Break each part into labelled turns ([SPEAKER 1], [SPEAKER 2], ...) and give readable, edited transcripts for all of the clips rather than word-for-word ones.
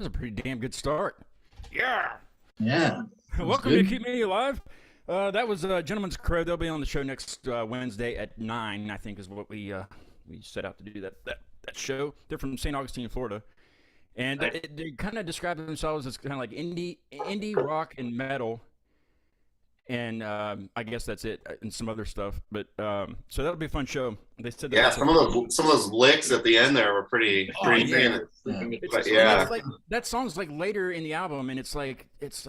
[SPEAKER 1] That's a pretty damn good start. Yeah.
[SPEAKER 2] Yeah.
[SPEAKER 1] Welcome to Keep Me Alive. That was Gentleman's Crow. They'll be on the show next Wednesday at 9, I think is what we set out to do that show. They're from St. Augustine, Florida. And they kind of describe themselves as kind of like indie rock and metal. And I guess that's it, and some other stuff. But so that'll be a fun show. They said that.
[SPEAKER 3] Yeah, some of those licks at the end there were pretty famous.
[SPEAKER 1] Yeah. Like, that song's like later in the album, and it's like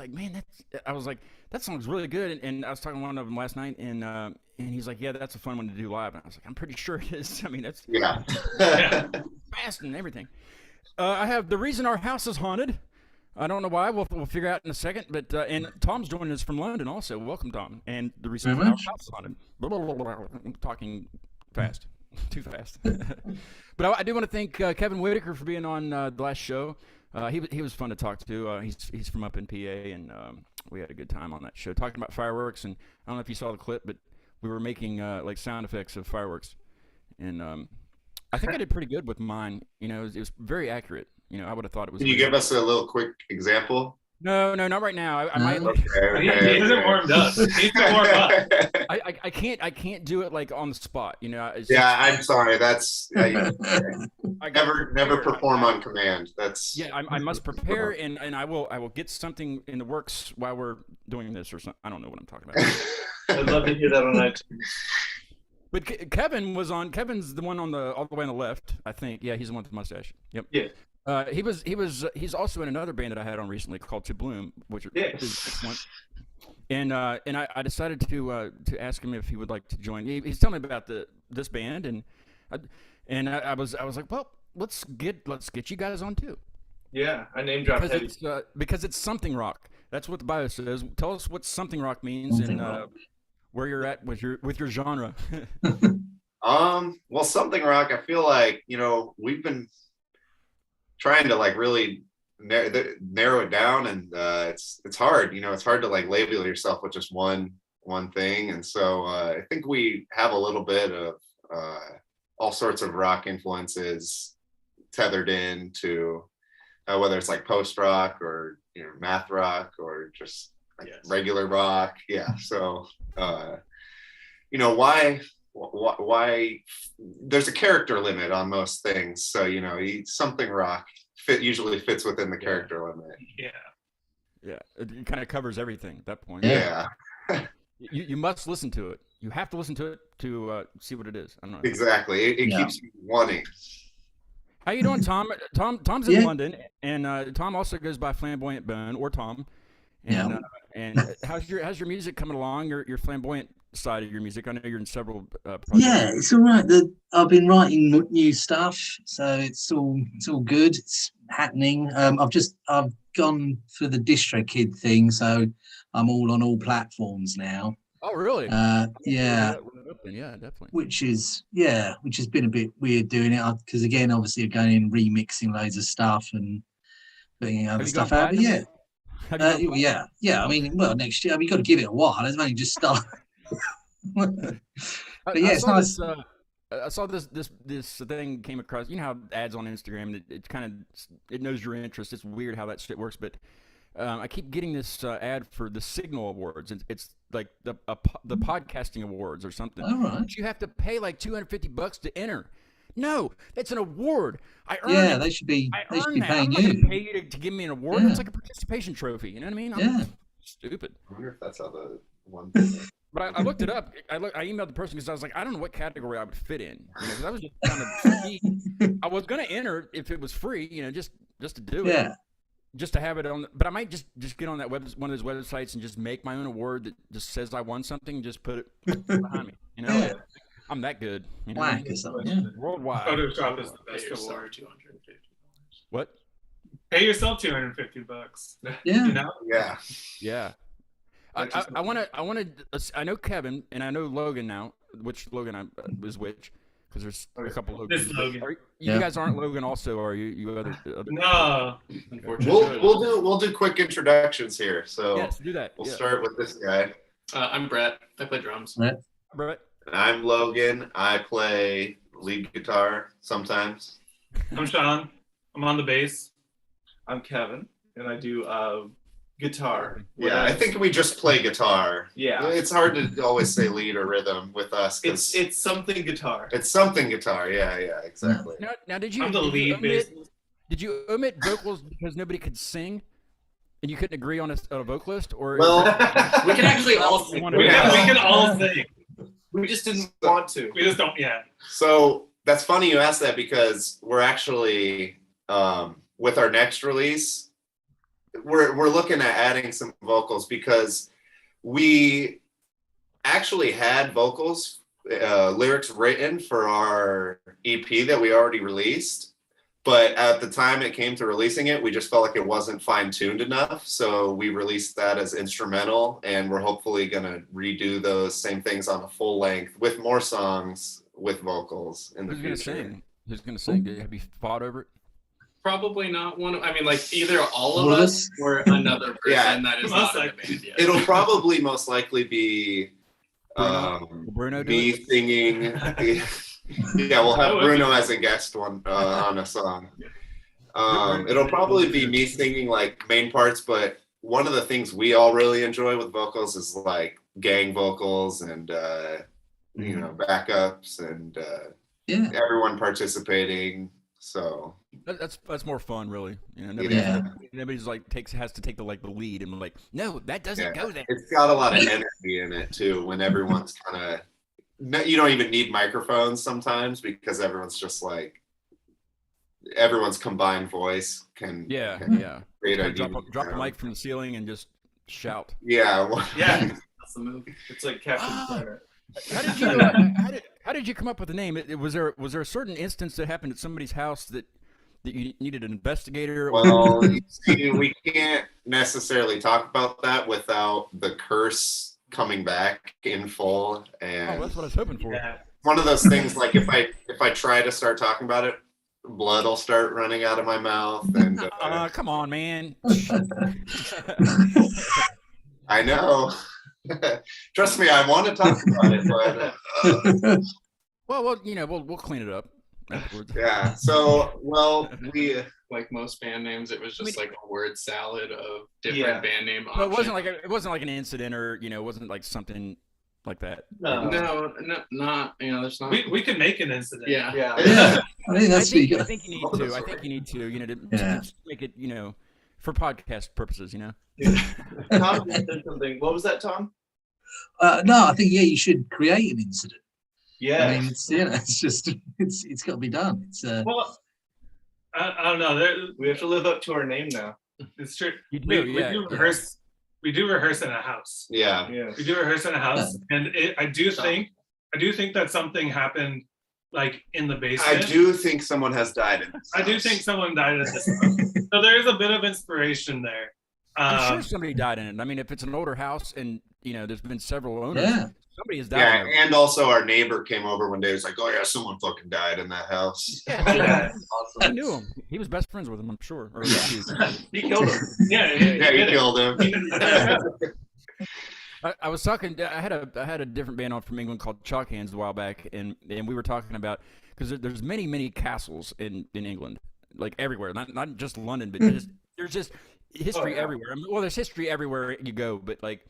[SPEAKER 1] man, I was like, that song's really good. And I was talking to one of them last night, and he's like, yeah, that's a fun one to do live. And I was like, I'm pretty sure it is. I mean, that's fast and everything. I have The Reason Our House is Haunted. I don't know why. We'll figure out in a second. But and Tom's joining us from London also. Welcome, Tom. And The Reason Our House is Haunted. I'm talking fast, too fast. But I do want to thank Kevin Whitaker for being on the last show. He was fun to talk to. He's from up in PA, and we had a good time on that show talking about fireworks. And I don't know if you saw the clip, but we were making like sound effects of fireworks, and I think I did pretty good with mine. You know, it was very accurate. You know, I would have thought it was.
[SPEAKER 3] Can you give us a little quick example?
[SPEAKER 1] No, not right now. I might.
[SPEAKER 3] Okay.
[SPEAKER 4] He hasn't warmed up. He's been warmed up.
[SPEAKER 1] I can't do it like on the spot. You know.
[SPEAKER 3] I'm sorry. That's I never perform on command. That's
[SPEAKER 1] I must prepare, and I will get something in the works while we're doing this or something. I don't know what I'm talking about.
[SPEAKER 4] I'd love to hear that on iTunes.
[SPEAKER 1] But Kevin was on. Kevin's the one on all the way on the left, I think. Yeah, he's the one with the mustache. Yep.
[SPEAKER 4] Yeah.
[SPEAKER 1] He's also in another band that I had on recently called To Bloom, which is excellent. And I decided to ask him if he would like to join. He's telling me about this band, and I was like, well, let's get you guys on too.
[SPEAKER 4] Yeah, I name dropped
[SPEAKER 1] because it's something rock. That's what the bio says. Tell us what something rock means where you're at with your genre.
[SPEAKER 3] Well, something rock. I feel like we've been trying to like really narrow it down, and it's hard. It's hard to like label yourself with just one thing, and so I think we have a little bit of all sorts of rock influences tethered in to whether it's like post rock or math rock or just like regular rock. Yeah. So why there's a character limit on most things. So something rock usually fits within the character limit.
[SPEAKER 1] Yeah, it kind of covers everything at that point.
[SPEAKER 3] Yeah.
[SPEAKER 1] You must listen to it. You have to listen to it to see what it is. I don't know.
[SPEAKER 3] Exactly. It keeps you wanting.
[SPEAKER 1] How you doing, Tom? Tom's in London, and Tom also goes by Flamboyant Bone or Tom. And and how's your music coming along? Your flamboyant side of your music. I know you're in several projects.
[SPEAKER 2] Yeah, it's all right. I've been writing new stuff, so it's all good. It's happening. I've gone for the Distro Kid thing, so I'm all on all platforms now.
[SPEAKER 1] Oh, really?
[SPEAKER 2] Yeah.
[SPEAKER 1] Yeah, definitely.
[SPEAKER 2] Which has been a bit weird doing it because again, obviously, you're going in remixing loads of stuff and putting other stuff out. But yeah. I mean, well, next year. I mean, you've got to give it a while. It's only just started. But yeah, it's nice.
[SPEAKER 1] I saw this thing came across. You know how ads on Instagram, it knows your interest. It's weird how that shit works, but I keep getting this ad for the Signal Awards. It's like the podcasting awards or something.
[SPEAKER 2] All right.
[SPEAKER 1] But you have to pay like $250 to enter. No, that's an award. I earned it.
[SPEAKER 2] They should be paying
[SPEAKER 1] I'm not
[SPEAKER 2] you.
[SPEAKER 1] gonna pay you to give me an award.
[SPEAKER 2] Yeah.
[SPEAKER 1] It's like a participation trophy. You know what I mean?
[SPEAKER 2] Yeah.
[SPEAKER 1] Stupid.
[SPEAKER 3] I wonder if that's how the one thing.
[SPEAKER 1] But I looked it up. I emailed the person because I was like, I don't know what category I would fit in. Because I was just kind of I was gonna enter if it was free. just to do it.
[SPEAKER 2] Yeah.
[SPEAKER 1] Just to have it on. But I might just get on that one of those websites and just make my own award that just says I won something and just put it behind me.
[SPEAKER 2] Yeah.
[SPEAKER 1] I'm that good.
[SPEAKER 2] Whack or something. Yeah.
[SPEAKER 1] Worldwide.
[SPEAKER 4] Photoshop is the best award. $250.
[SPEAKER 1] What?
[SPEAKER 4] Pay yourself $250.
[SPEAKER 2] Yeah.
[SPEAKER 3] Yeah.
[SPEAKER 1] Yeah. I want to. I know Kevin and I know Logan now. Which Logan is which? Because there's a couple Logans.
[SPEAKER 4] This Logan.
[SPEAKER 1] You guys aren't Logan, also, are you? You other
[SPEAKER 4] No. Unfortunately.
[SPEAKER 3] We'll do quick introductions here. So
[SPEAKER 1] yes, do that.
[SPEAKER 3] We'll start with this guy.
[SPEAKER 4] I'm Brett. I play drums.
[SPEAKER 1] Brett.
[SPEAKER 3] I'm Logan. I play lead guitar sometimes.
[SPEAKER 4] I'm Sean. I'm on the bass.
[SPEAKER 5] I'm Kevin, and I do guitar.
[SPEAKER 3] Yeah, I think we just play guitar.
[SPEAKER 5] Yeah.
[SPEAKER 3] It's hard to always say lead or rhythm with us.
[SPEAKER 5] It's something guitar.
[SPEAKER 3] It's something guitar. Yeah, exactly.
[SPEAKER 1] Now did you?
[SPEAKER 4] I'm the lead bassist.
[SPEAKER 1] Did you omit vocals because nobody could sing, and you couldn't agree on a vocalist? Or
[SPEAKER 3] Well,
[SPEAKER 5] We can actually all sing.
[SPEAKER 4] We can all sing.
[SPEAKER 5] We just didn't want to.
[SPEAKER 4] We just don't. Yeah.
[SPEAKER 3] So that's funny you asked that because we're actually with our next release, we're looking at adding some vocals because we actually had vocals, lyrics written for our EP that we already released. But at the time it came to releasing it, we just felt like it wasn't fine-tuned enough. So we released that as instrumental, and we're hopefully going to redo those same things on a full length with more songs with vocals in the future.
[SPEAKER 1] Who's going to sing? Have you fought over it?
[SPEAKER 4] Probably not one. I mean, like either all of us or another person that is not in the band yet.
[SPEAKER 3] It'll probably most likely be
[SPEAKER 1] Bruno
[SPEAKER 3] me singing. Yeah, we'll have Bruno as a guest on a song. It'll probably be me singing like main parts, but one of the things we all really enjoy with vocals is like gang vocals and backups and everyone participating. So
[SPEAKER 1] that's more fun, really. You know, nobody's like has to take the lead and like, no, that doesn't go there.
[SPEAKER 3] It's got a lot of energy in it too. When everyone's kind of, you don't even need microphones sometimes because everyone's just like, everyone's combined voice can create a
[SPEAKER 1] drop the mic from the ceiling and just shout.
[SPEAKER 3] Yeah,
[SPEAKER 5] That's the move. It's like Captain Planet.
[SPEAKER 1] How did you come up with the name? Was there a certain instance that happened at somebody's house that you needed an investigator?
[SPEAKER 3] Well, see, we can't necessarily talk about that without the curse coming back in full. And
[SPEAKER 1] that's what I was hoping for.
[SPEAKER 5] Yeah.
[SPEAKER 3] One of those things, like if I try to start talking about it, blood will start running out of my mouth. And
[SPEAKER 1] come on, man.
[SPEAKER 3] I know. Trust me, I want to talk about it, but
[SPEAKER 1] well, we'll clean it up afterwards.
[SPEAKER 3] Yeah. So, we
[SPEAKER 4] like most band names, it was just like a word salad of different band name options.
[SPEAKER 1] Well, it wasn't like an incident or it wasn't like something like that.
[SPEAKER 4] No, not there's not.
[SPEAKER 5] We could make an incident.
[SPEAKER 4] Yeah.
[SPEAKER 2] I think that's
[SPEAKER 1] I think you need to. I think you need to. To make it. For podcast purposes.
[SPEAKER 5] Tom said something. What was that, Tom?
[SPEAKER 2] No, I think you should create an incident.
[SPEAKER 5] Yeah.
[SPEAKER 2] I mean, it's just it's got to be done. It's
[SPEAKER 5] well, I don't know. We have to live up to our name now.
[SPEAKER 4] It's true.
[SPEAKER 1] You do,
[SPEAKER 4] we do rehearse. We do rehearse in a house.
[SPEAKER 3] Yeah.
[SPEAKER 5] We do rehearse in a house, and I do think that something happened, like in the basement.
[SPEAKER 3] I do think someone has died in this
[SPEAKER 5] I do think someone died in this house. So there is a bit of inspiration there.
[SPEAKER 1] I'm sure somebody died in it. I mean, if it's an older house and there's been several owners, somebody has died.
[SPEAKER 3] Yeah, and also our neighbor came over one day. He was like, "Oh yeah, someone fucking died in that house."
[SPEAKER 5] Yeah.
[SPEAKER 1] Awesome. I knew him. He was best friends with him, I'm sure. Or
[SPEAKER 5] he killed him. Yeah,
[SPEAKER 3] he killed him.
[SPEAKER 1] I was talking. I had a different band on from England called Chalk Hands a while back, and we were talking about because there's many castles in England, like everywhere, not just London, but there's just history everywhere. I mean, well, there's history everywhere you go, but like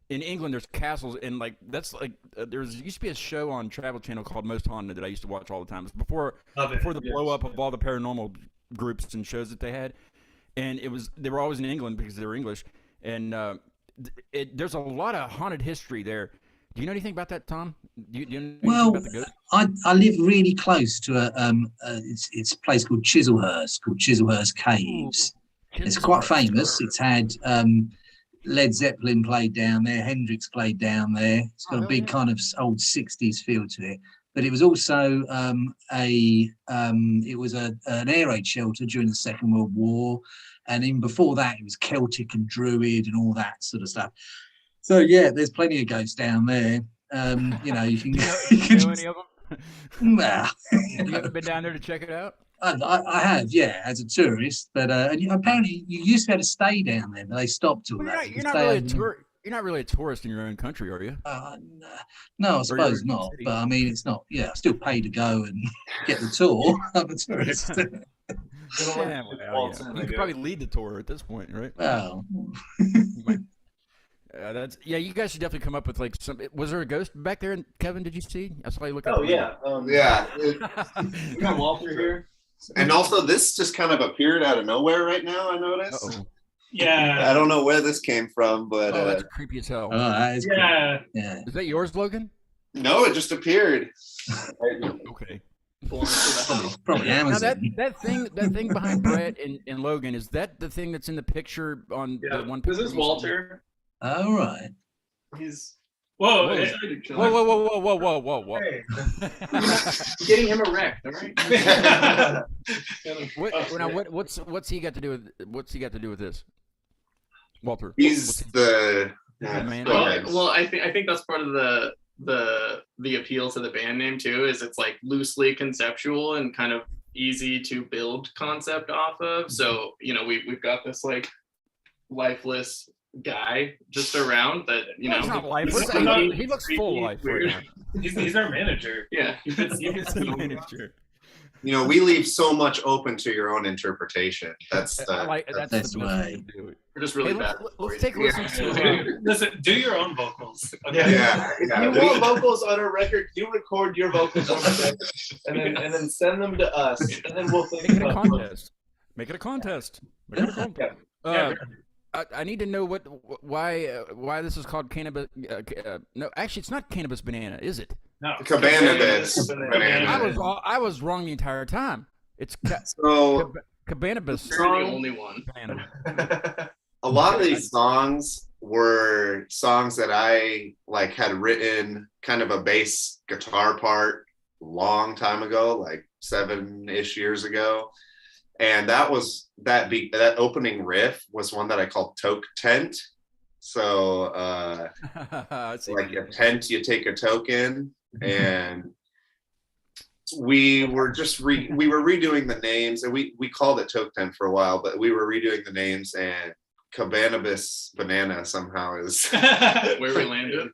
[SPEAKER 1] in England, there's castles, and like that's like there used to be a show on Travel Channel called Most Haunted that I used to watch all the time. It was before the blow up of all the paranormal groups and shows that they had, and they were always in England because they were English, and there's a lot of haunted history there. Do you know anything about that, Tom? Do you know anything about the ghost?
[SPEAKER 2] I live really close to it's a place called Chislehurst Caves. It's quite famous. It's had Led Zeppelin played down there, Hendrix played down there. It's got a big kind of old 60s feel to it. But it was also an air raid shelter during the Second World War. And even before that, it was Celtic and Druid and all that sort of stuff. So, there's plenty of ghosts down there. You can
[SPEAKER 1] know any of them?
[SPEAKER 2] Well,
[SPEAKER 1] you haven't been down there to check it out?
[SPEAKER 2] I have, as a tourist. But apparently you used to be able to stay down there, but they stopped all that.
[SPEAKER 1] You're not really a tourist in your own country, are you?
[SPEAKER 2] No, I suppose not. But I mean, it's not. I still pay to go and get the tour. I'm a tourist.
[SPEAKER 1] Yeah, well, yeah. You could probably lead the tour at this point, right?
[SPEAKER 2] Well,
[SPEAKER 1] that's you guys should definitely come up with like some. Was there a ghost back there? Kevin, did you see? I saw you look.
[SPEAKER 6] Oh yeah,
[SPEAKER 3] Yeah.
[SPEAKER 6] We got Walter here.
[SPEAKER 3] And also, this just kind of appeared out of nowhere right now, I noticed.
[SPEAKER 1] Uh-oh.
[SPEAKER 5] Yeah.
[SPEAKER 3] I don't know where this came from, but
[SPEAKER 1] That's creepy as hell.
[SPEAKER 2] that is
[SPEAKER 5] Yeah.
[SPEAKER 2] cool. Yeah.
[SPEAKER 1] Is that yours, Logan?
[SPEAKER 3] no, it just appeared.
[SPEAKER 1] Okay.
[SPEAKER 2] Probably
[SPEAKER 1] Now
[SPEAKER 2] Amazon.
[SPEAKER 1] that thing behind Brett and Logan, is that the thing that's in the picture on the one?
[SPEAKER 4] This
[SPEAKER 1] picture
[SPEAKER 4] is
[SPEAKER 1] we
[SPEAKER 4] Walter.
[SPEAKER 2] All right.
[SPEAKER 4] He's
[SPEAKER 5] Whoa.
[SPEAKER 1] Whoa.
[SPEAKER 5] Hey.
[SPEAKER 4] getting him erect. All right.
[SPEAKER 1] What's he got to do with this? Walter.
[SPEAKER 3] He's the
[SPEAKER 1] man.
[SPEAKER 3] go ahead.
[SPEAKER 4] Well, I think that's part of the appeal to the band name too. Is it's like loosely conceptual and kind of easy to build concept off of. So we've got this like lifeless guy just around that
[SPEAKER 1] He's not lifeless. He looks full life right now.
[SPEAKER 5] He's our manager.
[SPEAKER 4] Yeah.
[SPEAKER 5] He fits
[SPEAKER 1] the manager.
[SPEAKER 3] We leave so much open to your own interpretation. That's the
[SPEAKER 2] That's
[SPEAKER 1] the
[SPEAKER 2] why.
[SPEAKER 1] best way to do it.
[SPEAKER 4] We're just really
[SPEAKER 1] Hey,
[SPEAKER 4] bad.
[SPEAKER 1] let's take a listen to.
[SPEAKER 5] Listen, do your own vocals. Okay?
[SPEAKER 3] yeah.
[SPEAKER 6] You want vocals on a record? You record your vocals on a record, and then send them to us, and then we'll think
[SPEAKER 1] Make it a
[SPEAKER 6] about
[SPEAKER 1] contest. Make it a contest.
[SPEAKER 6] Yeah.
[SPEAKER 1] I need to know why this is called cannabis. No, actually, it's not cannabis banana, is it?
[SPEAKER 5] No.
[SPEAKER 3] Cabanabis
[SPEAKER 6] Banana.
[SPEAKER 3] banana.
[SPEAKER 1] I was wrong the entire time. It's
[SPEAKER 3] So
[SPEAKER 1] cabanabis
[SPEAKER 4] You're the only one.
[SPEAKER 1] banana.
[SPEAKER 3] a lot of these songs were songs that I like had written kind of a bass guitar part long time ago, like 7-ish years ago. And that opening riff was one that I called Toke Tent. So like a tent, you take a token, and we were just we were redoing the names, and we called it Toke Tent for a while, but we were redoing the names, and Cabanabis Banana somehow is
[SPEAKER 4] Where we landed.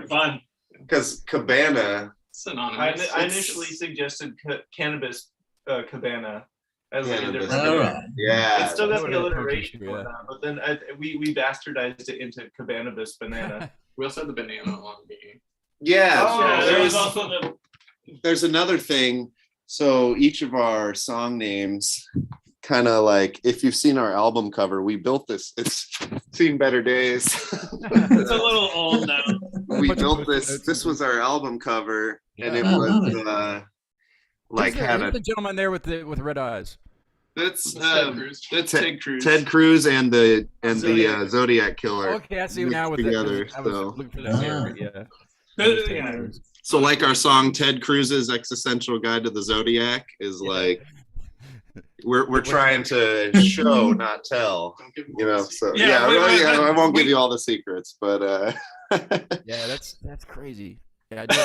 [SPEAKER 5] Fun.
[SPEAKER 3] because cabana.
[SPEAKER 4] Synonymous.
[SPEAKER 6] I initially suggested cannabis cabana as like a
[SPEAKER 3] Cannabis.
[SPEAKER 6] different.
[SPEAKER 2] All
[SPEAKER 6] name.
[SPEAKER 2] right.
[SPEAKER 3] Yeah,
[SPEAKER 6] It's still got
[SPEAKER 1] That
[SPEAKER 6] the
[SPEAKER 1] would've
[SPEAKER 6] alliteration
[SPEAKER 1] been
[SPEAKER 6] going
[SPEAKER 1] yeah.
[SPEAKER 6] on, but then we bastardized it into cabanabis banana.
[SPEAKER 4] We also had the banana on the
[SPEAKER 3] yeah.
[SPEAKER 6] Oh,
[SPEAKER 5] Yeah, there was
[SPEAKER 3] there's,
[SPEAKER 5] also the
[SPEAKER 3] there's another thing. So each of our song names, kind of like if you've seen our album cover, we built this. It's seen better days.
[SPEAKER 5] it's a little old now.
[SPEAKER 3] We built this. This was our album cover, and it
[SPEAKER 2] Yeah.
[SPEAKER 3] was like
[SPEAKER 1] Who's
[SPEAKER 3] had
[SPEAKER 1] the
[SPEAKER 3] a.
[SPEAKER 1] gentleman there with red eyes.
[SPEAKER 3] That's
[SPEAKER 4] Ted Cruz.
[SPEAKER 3] that's
[SPEAKER 6] Ted Cruz.
[SPEAKER 3] Ted Cruz and the
[SPEAKER 4] Zodiac.
[SPEAKER 3] Zodiac Killer.
[SPEAKER 1] Okay, I see
[SPEAKER 3] mixed
[SPEAKER 1] now with
[SPEAKER 3] together,
[SPEAKER 1] I was
[SPEAKER 3] so.
[SPEAKER 1] looking for that there, yeah.
[SPEAKER 5] Yeah.
[SPEAKER 3] So like our song Ted Cruz's Existential Guide to the Zodiac is like we're trying to show, not tell.
[SPEAKER 4] Don't give
[SPEAKER 3] So
[SPEAKER 5] Yeah,
[SPEAKER 3] yeah,
[SPEAKER 5] wait,
[SPEAKER 3] I won't give you all the secrets, but
[SPEAKER 1] Yeah, that's crazy. Yeah, I do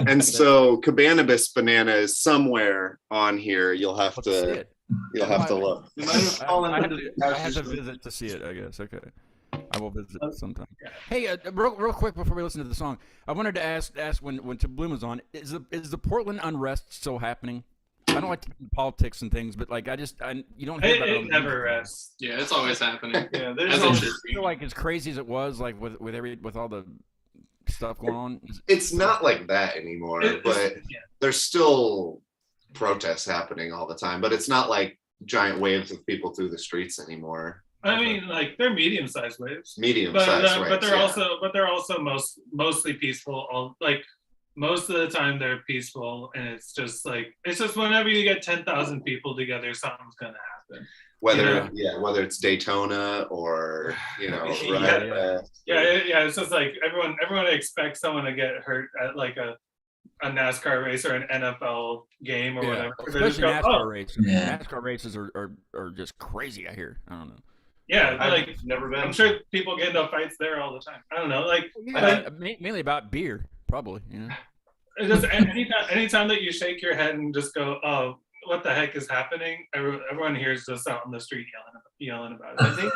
[SPEAKER 1] know.
[SPEAKER 3] and so Cabanabis Banana is somewhere on here. You'll have
[SPEAKER 1] Let's see
[SPEAKER 3] to
[SPEAKER 1] it.
[SPEAKER 3] look.
[SPEAKER 6] You might have fallen
[SPEAKER 1] I have
[SPEAKER 6] under
[SPEAKER 1] to,
[SPEAKER 6] the
[SPEAKER 1] I have to
[SPEAKER 6] couch.
[SPEAKER 1] visit to see it, I guess. Okay. I will visit sometime. Hey, real quick before we listen to the song, I wanted to ask when To Bloom was on, is the Portland unrest still happening? I don't like to get into politics and things, but like you don't hear about
[SPEAKER 5] It never rests.
[SPEAKER 4] Yeah, it's always happening.
[SPEAKER 6] Yeah, there's
[SPEAKER 4] As
[SPEAKER 1] I
[SPEAKER 4] it
[SPEAKER 6] no,
[SPEAKER 4] should be.
[SPEAKER 1] feel like as crazy as it was, like with all the stuff going on.
[SPEAKER 3] It's not like that anymore, but
[SPEAKER 5] Yeah.
[SPEAKER 3] there's still protests happening all the time, but it's not like giant waves of people through the streets anymore.
[SPEAKER 5] I mean, like they're medium-sized waves,
[SPEAKER 3] Medium
[SPEAKER 5] but
[SPEAKER 3] sized waves.
[SPEAKER 5] but they're
[SPEAKER 3] yeah.
[SPEAKER 5] also mostly peaceful. Like most of the time they're peaceful, and it's just whenever you get 10,000 people together, something's gonna happen.
[SPEAKER 3] whether it's Daytona or right.
[SPEAKER 5] Yeah. It's just like everyone expects someone to get hurt at like a NASCAR race or an NFL game or whatever. They just
[SPEAKER 1] Especially
[SPEAKER 5] go,
[SPEAKER 1] NASCAR
[SPEAKER 5] "Oh."
[SPEAKER 1] races.
[SPEAKER 2] Yeah.
[SPEAKER 1] NASCAR races are just crazy. I hear. I don't know.
[SPEAKER 5] Yeah,
[SPEAKER 6] I've
[SPEAKER 5] like
[SPEAKER 6] never been.
[SPEAKER 5] I'm sure people get into fights there all the time. I don't know, like
[SPEAKER 1] Mainly about beer, probably. You know.
[SPEAKER 5] it's just anytime that you shake your head and just go, "Oh, what the heck is happening?" Everyone here is just out on the street yelling about it.
[SPEAKER 6] I think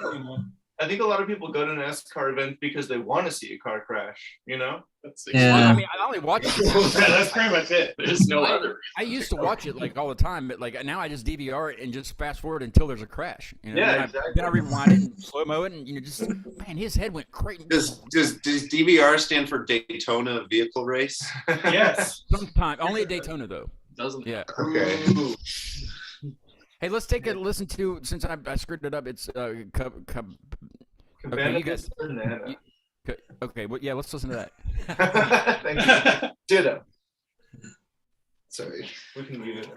[SPEAKER 6] I think a lot of people go to NASCAR events because they want to see a car crash. You know,
[SPEAKER 4] That's
[SPEAKER 2] Yeah.
[SPEAKER 1] I mean, I only watch it.
[SPEAKER 5] Yeah, that's pretty much it.
[SPEAKER 4] There's no other.
[SPEAKER 1] I used to watch it like all the time, but like now I just DVR it and just fast forward until there's a crash. You know?
[SPEAKER 6] Yeah,
[SPEAKER 1] then
[SPEAKER 6] exactly.
[SPEAKER 1] Then I rewind it and slow mo it, and just man, his head went crazy.
[SPEAKER 3] Does DVR stand for Daytona Vehicle Race?
[SPEAKER 5] Yes.
[SPEAKER 1] Sometimes only at Daytona though.
[SPEAKER 4] Doesn't.
[SPEAKER 1] Yeah.
[SPEAKER 3] Okay.
[SPEAKER 6] Ooh.
[SPEAKER 1] Hey, let's take a listen to since I screwed it up. It's
[SPEAKER 6] Cabana
[SPEAKER 1] you guys-
[SPEAKER 6] Banana.
[SPEAKER 1] okay. Well, yeah, let's listen to that.
[SPEAKER 6] Thank you. Ditto.
[SPEAKER 3] Sorry.
[SPEAKER 6] We can leave it.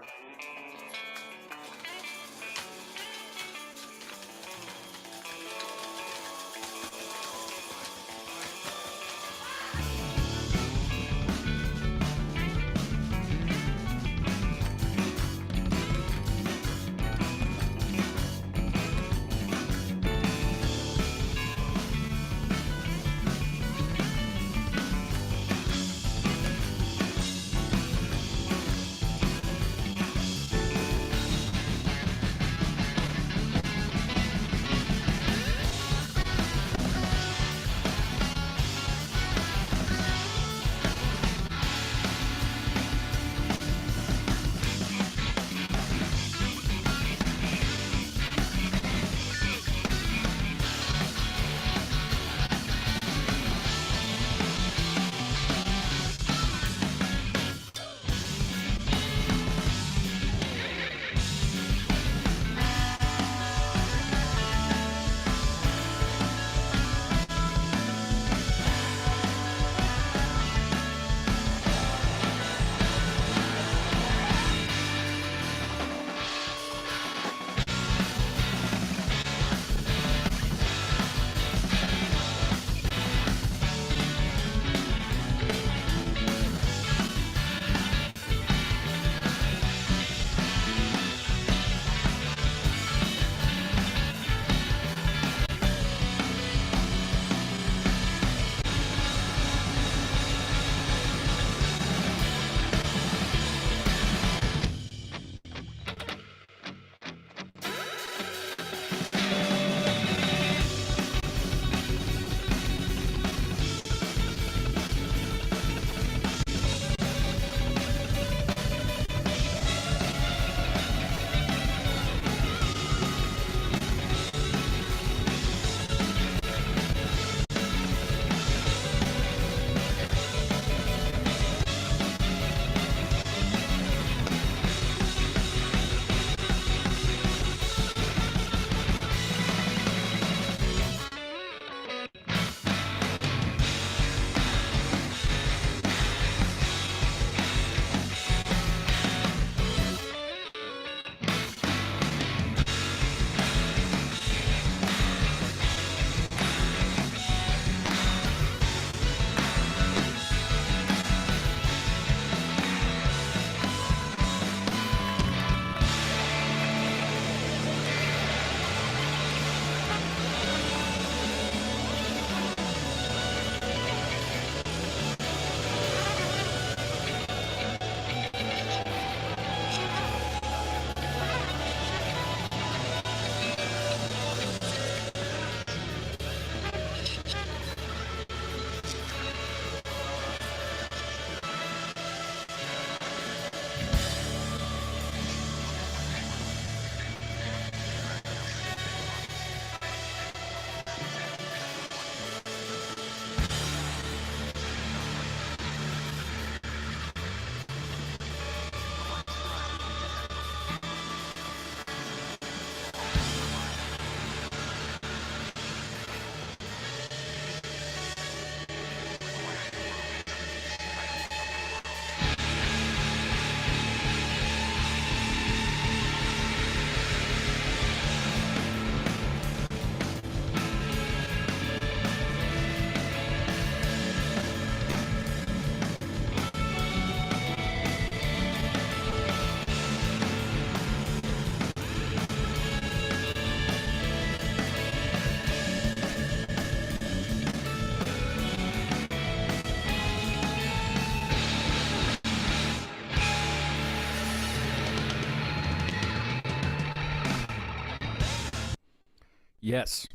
[SPEAKER 1] Yes,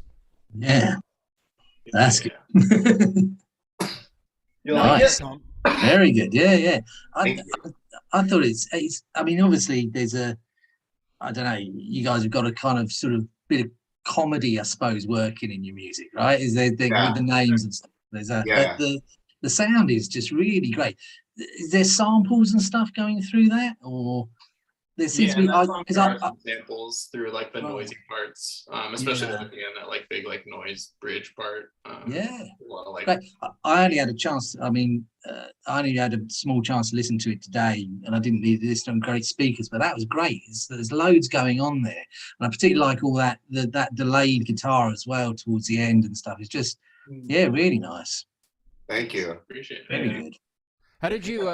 [SPEAKER 2] Yeah, that's
[SPEAKER 4] Yeah.
[SPEAKER 2] good.
[SPEAKER 6] You like
[SPEAKER 2] Nice.
[SPEAKER 6] it?
[SPEAKER 2] Very good. Yeah.
[SPEAKER 3] Thank
[SPEAKER 2] I thought it's. I mean, obviously, there's a. I don't know. You guys have got a kind of sort of bit of comedy, I suppose, working in your music, right? Is there
[SPEAKER 3] Yeah.
[SPEAKER 2] with the names and stuff? There's a.
[SPEAKER 3] Yeah.
[SPEAKER 2] But the sound is just really great. Is there samples and stuff going through that, or there seems
[SPEAKER 4] Yeah,
[SPEAKER 2] to be?
[SPEAKER 4] and that song
[SPEAKER 2] Because
[SPEAKER 4] there are some samples through like the
[SPEAKER 2] Right.
[SPEAKER 4] noisy parts, especially
[SPEAKER 2] Yeah.
[SPEAKER 4] at the end, that like big like noise bridge part.
[SPEAKER 2] Yeah.
[SPEAKER 4] A lot of, like,
[SPEAKER 2] Great. I only had a chance. I mean, I only had a small chance to listen to it today, and I didn't listen on great speakers, but that was great. There's loads going on there, and I particularly like all that that delayed guitar as well towards the end and stuff. It's just, yeah, really nice.
[SPEAKER 3] Thank you.
[SPEAKER 4] appreciate it.
[SPEAKER 2] Very
[SPEAKER 4] Yeah.
[SPEAKER 2] good.
[SPEAKER 1] How did you?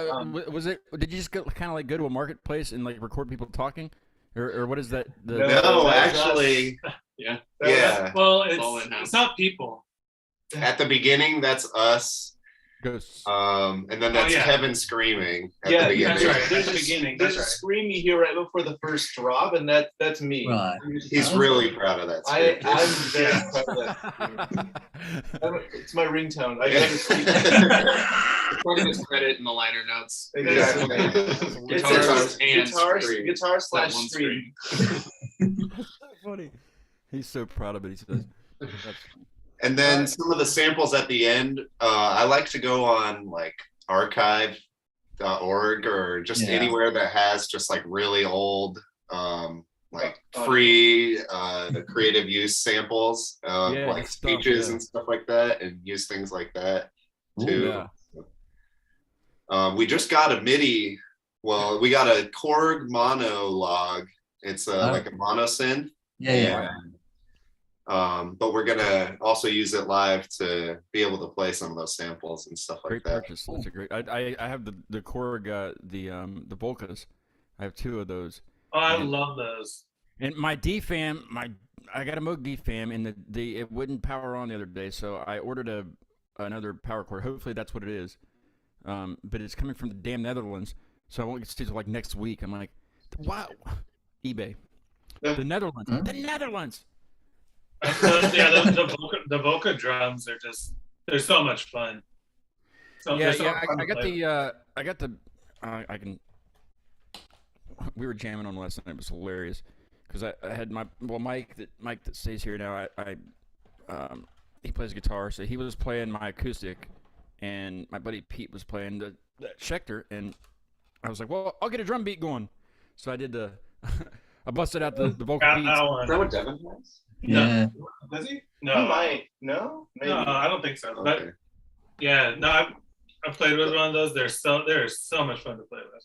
[SPEAKER 1] Was it? Did you just go, kind of like go to a marketplace and like record people talking, or what is that?
[SPEAKER 6] No.
[SPEAKER 3] No,
[SPEAKER 6] that was
[SPEAKER 3] actually,
[SPEAKER 4] Yeah.
[SPEAKER 3] yeah.
[SPEAKER 5] Well,
[SPEAKER 4] all in-house.
[SPEAKER 5] it's not people.
[SPEAKER 3] At the beginning, that's us.
[SPEAKER 1] Ghosts.
[SPEAKER 3] And then that's
[SPEAKER 5] yeah.
[SPEAKER 3] Kevin screaming at
[SPEAKER 6] Yeah,
[SPEAKER 3] the beginning.
[SPEAKER 5] that's right.
[SPEAKER 6] There's
[SPEAKER 5] At
[SPEAKER 6] a
[SPEAKER 5] the beginning,
[SPEAKER 6] There's
[SPEAKER 5] that's
[SPEAKER 6] a
[SPEAKER 5] right.
[SPEAKER 6] scream you hear right before the first drop, and that's me.
[SPEAKER 2] Right.
[SPEAKER 3] He's really proud of that.
[SPEAKER 6] I'm
[SPEAKER 3] Script.
[SPEAKER 6] very
[SPEAKER 5] Yeah.
[SPEAKER 6] proud of that. It's my ringtone. I gotta speak.
[SPEAKER 4] Putting his credit in the liner notes.
[SPEAKER 6] Exactly. It's
[SPEAKER 4] Guitar and scream.
[SPEAKER 6] guitar slash
[SPEAKER 4] That one
[SPEAKER 6] scream.
[SPEAKER 1] That's so funny. He's so proud of it. He says. That's,
[SPEAKER 3] And then some of the samples at the end, I like to go on like archive.org or just
[SPEAKER 2] Yeah.
[SPEAKER 3] anywhere that has just like really old, like free creative use samples of
[SPEAKER 1] Yeah,
[SPEAKER 3] like
[SPEAKER 1] good stuff,
[SPEAKER 3] speeches
[SPEAKER 1] yeah.
[SPEAKER 3] and stuff like that, and use things like that
[SPEAKER 2] Ooh,
[SPEAKER 3] too.
[SPEAKER 1] yeah.
[SPEAKER 3] We just got a MIDI. Well, we got a Korg monologue. It's like a mono synth.
[SPEAKER 2] Yeah.
[SPEAKER 3] But we're gonna also use it live to be able to play some of those samples and stuff like
[SPEAKER 1] Great
[SPEAKER 3] that.
[SPEAKER 1] purchase. That's a great. I have the Korg the Volcas. I have 2 of those.
[SPEAKER 5] Oh, I
[SPEAKER 1] Yeah.
[SPEAKER 5] love those.
[SPEAKER 1] And my DFAM, I got a Moog DFAM, and it wouldn't power on the other day, so I ordered another power cord. Hopefully that's what it is. But it's coming from the damn Netherlands, so I won't get to see it till like next week. I'm like, wow, eBay, the Netherlands, the Netherlands.
[SPEAKER 5] Yeah, the Voca drums are just, they're so much fun.
[SPEAKER 1] Yeah,
[SPEAKER 5] they're so fun
[SPEAKER 1] I
[SPEAKER 5] to
[SPEAKER 1] got
[SPEAKER 5] play.
[SPEAKER 1] I can. We were jamming on last night. It was hilarious because I had Mike that stays here now. He plays guitar, so he was playing my acoustic, and my buddy Pete was playing the Schecter, and I was like, well, I'll get a drum beat going. So I did I busted out the vocal beats.
[SPEAKER 3] Is that what Devin has?
[SPEAKER 2] Yeah.
[SPEAKER 6] Does he?
[SPEAKER 5] No.
[SPEAKER 6] He might. No? Maybe.
[SPEAKER 5] No, I don't think so.
[SPEAKER 3] Okay.
[SPEAKER 5] But yeah, no, I played with one of those. They're so much fun to play with.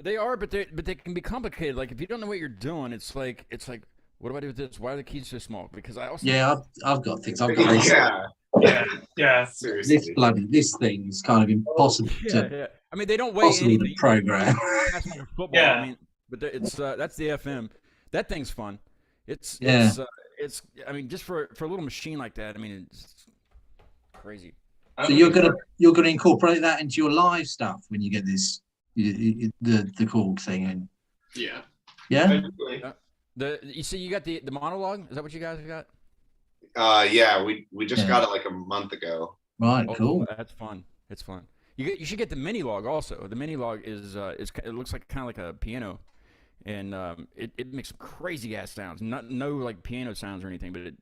[SPEAKER 1] They are, but they can be complicated. Like if you don't know what you're doing, it's like what do I do with this? Why are the keys so small? Because I also
[SPEAKER 2] I've got things. I've got this.
[SPEAKER 5] Yeah.
[SPEAKER 3] Seriously.
[SPEAKER 2] This thing is kind of impossible to
[SPEAKER 1] yeah. I mean, they don't weigh
[SPEAKER 2] possibly
[SPEAKER 1] anything.
[SPEAKER 2] to program.
[SPEAKER 1] Football,
[SPEAKER 5] Yeah.
[SPEAKER 1] I mean, but it's that's the FM. That thing's fun. It's I mean, just for a little machine like that, I mean, it's crazy.
[SPEAKER 2] So you're gonna incorporate that into your live stuff when you get this the Korg thing in.
[SPEAKER 4] Yeah.
[SPEAKER 2] Yeah.
[SPEAKER 1] You see, you got the monologue. Is that what you guys got?
[SPEAKER 3] Yeah, we just got it like a month ago.
[SPEAKER 2] Right.
[SPEAKER 1] Oh,
[SPEAKER 2] Cool.
[SPEAKER 1] That's fun. It's fun. You should get the mini log also. The mini log is it looks like kind of like a piano, and it makes some crazy ass sounds. No like piano sounds or anything, but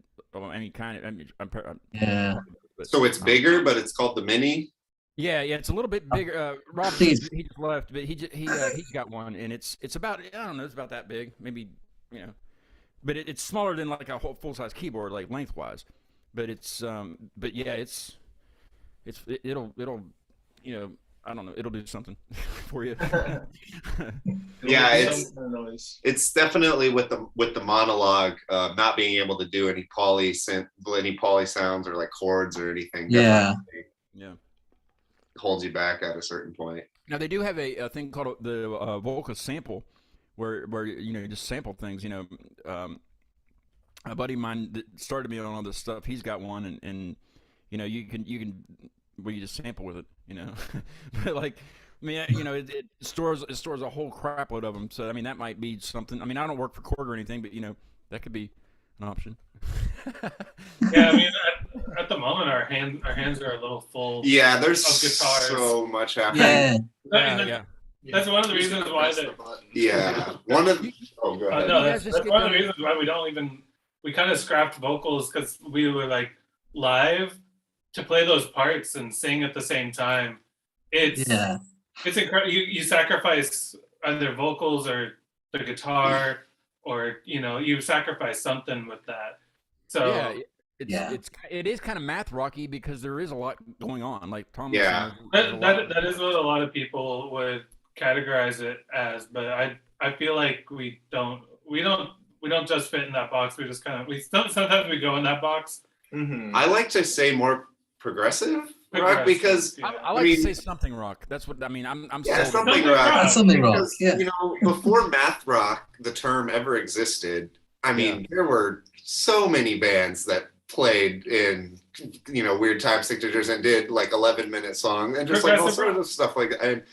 [SPEAKER 1] any kind of.
[SPEAKER 2] Yeah.
[SPEAKER 3] So it's bigger, but it's called the Mini.
[SPEAKER 1] Yeah, it's a little bit bigger. Rob,
[SPEAKER 2] think it's-
[SPEAKER 1] he just left, but he's got one, and it's about I don't know, it's about that big, maybe but it's smaller than like a whole full size keyboard, like lengthwise. But but yeah, it'll I don't know, it'll do something for you.
[SPEAKER 3] Yeah, it's definitely with the monologue, not being able to do any poly sounds or like chords or anything.
[SPEAKER 2] Yeah.
[SPEAKER 1] Yeah.
[SPEAKER 3] Holds you back at a certain point.
[SPEAKER 1] Now they do have a thing called the Volca sample, where you just sample things. A buddy of mine that started me on all this stuff. He's got one, and you can where you just sample with it. But like, I mean, it stores a whole crapload of them. So I mean, that might be something. I mean, I don't work for Korg or anything, but that could be an option.
[SPEAKER 5] Yeah, I mean, at the moment, our hands are a little full.
[SPEAKER 3] Yeah, there's
[SPEAKER 5] Of guitars.
[SPEAKER 3] so much happening.
[SPEAKER 2] Yeah.
[SPEAKER 5] That's one of the reasons why
[SPEAKER 3] Yeah, one of oh, go ahead.
[SPEAKER 5] no,
[SPEAKER 1] You guys
[SPEAKER 5] that's
[SPEAKER 1] just get
[SPEAKER 5] one of the
[SPEAKER 1] done-
[SPEAKER 5] reasons why we kind of scrapped vocals, because we were like live to play those parts and sing at the same time. It's incredible. You sacrifice either vocals or the guitar, or you sacrifice something with that. So
[SPEAKER 1] it is kind of math rocky because there is a lot going on. Like Tom was
[SPEAKER 3] Yeah.
[SPEAKER 1] saying,
[SPEAKER 5] that is what a lot of people would categorize it as, but I feel like we don't just fit in that box. We just kind of sometimes we go in that box.
[SPEAKER 6] Mm-hmm.
[SPEAKER 3] I like to say more progressive rock because
[SPEAKER 1] I like to say something rock. That's what I mean. I'm
[SPEAKER 3] yeah,
[SPEAKER 1] sold on
[SPEAKER 3] something
[SPEAKER 1] that.
[SPEAKER 3] rock.
[SPEAKER 2] Something rock.
[SPEAKER 3] Because,
[SPEAKER 2] Yeah.
[SPEAKER 3] Before math rock, the term ever existed. I mean, there were so many bands that played in weird time signatures and did like 11-minute songs and just like all sorts of stuff like that. And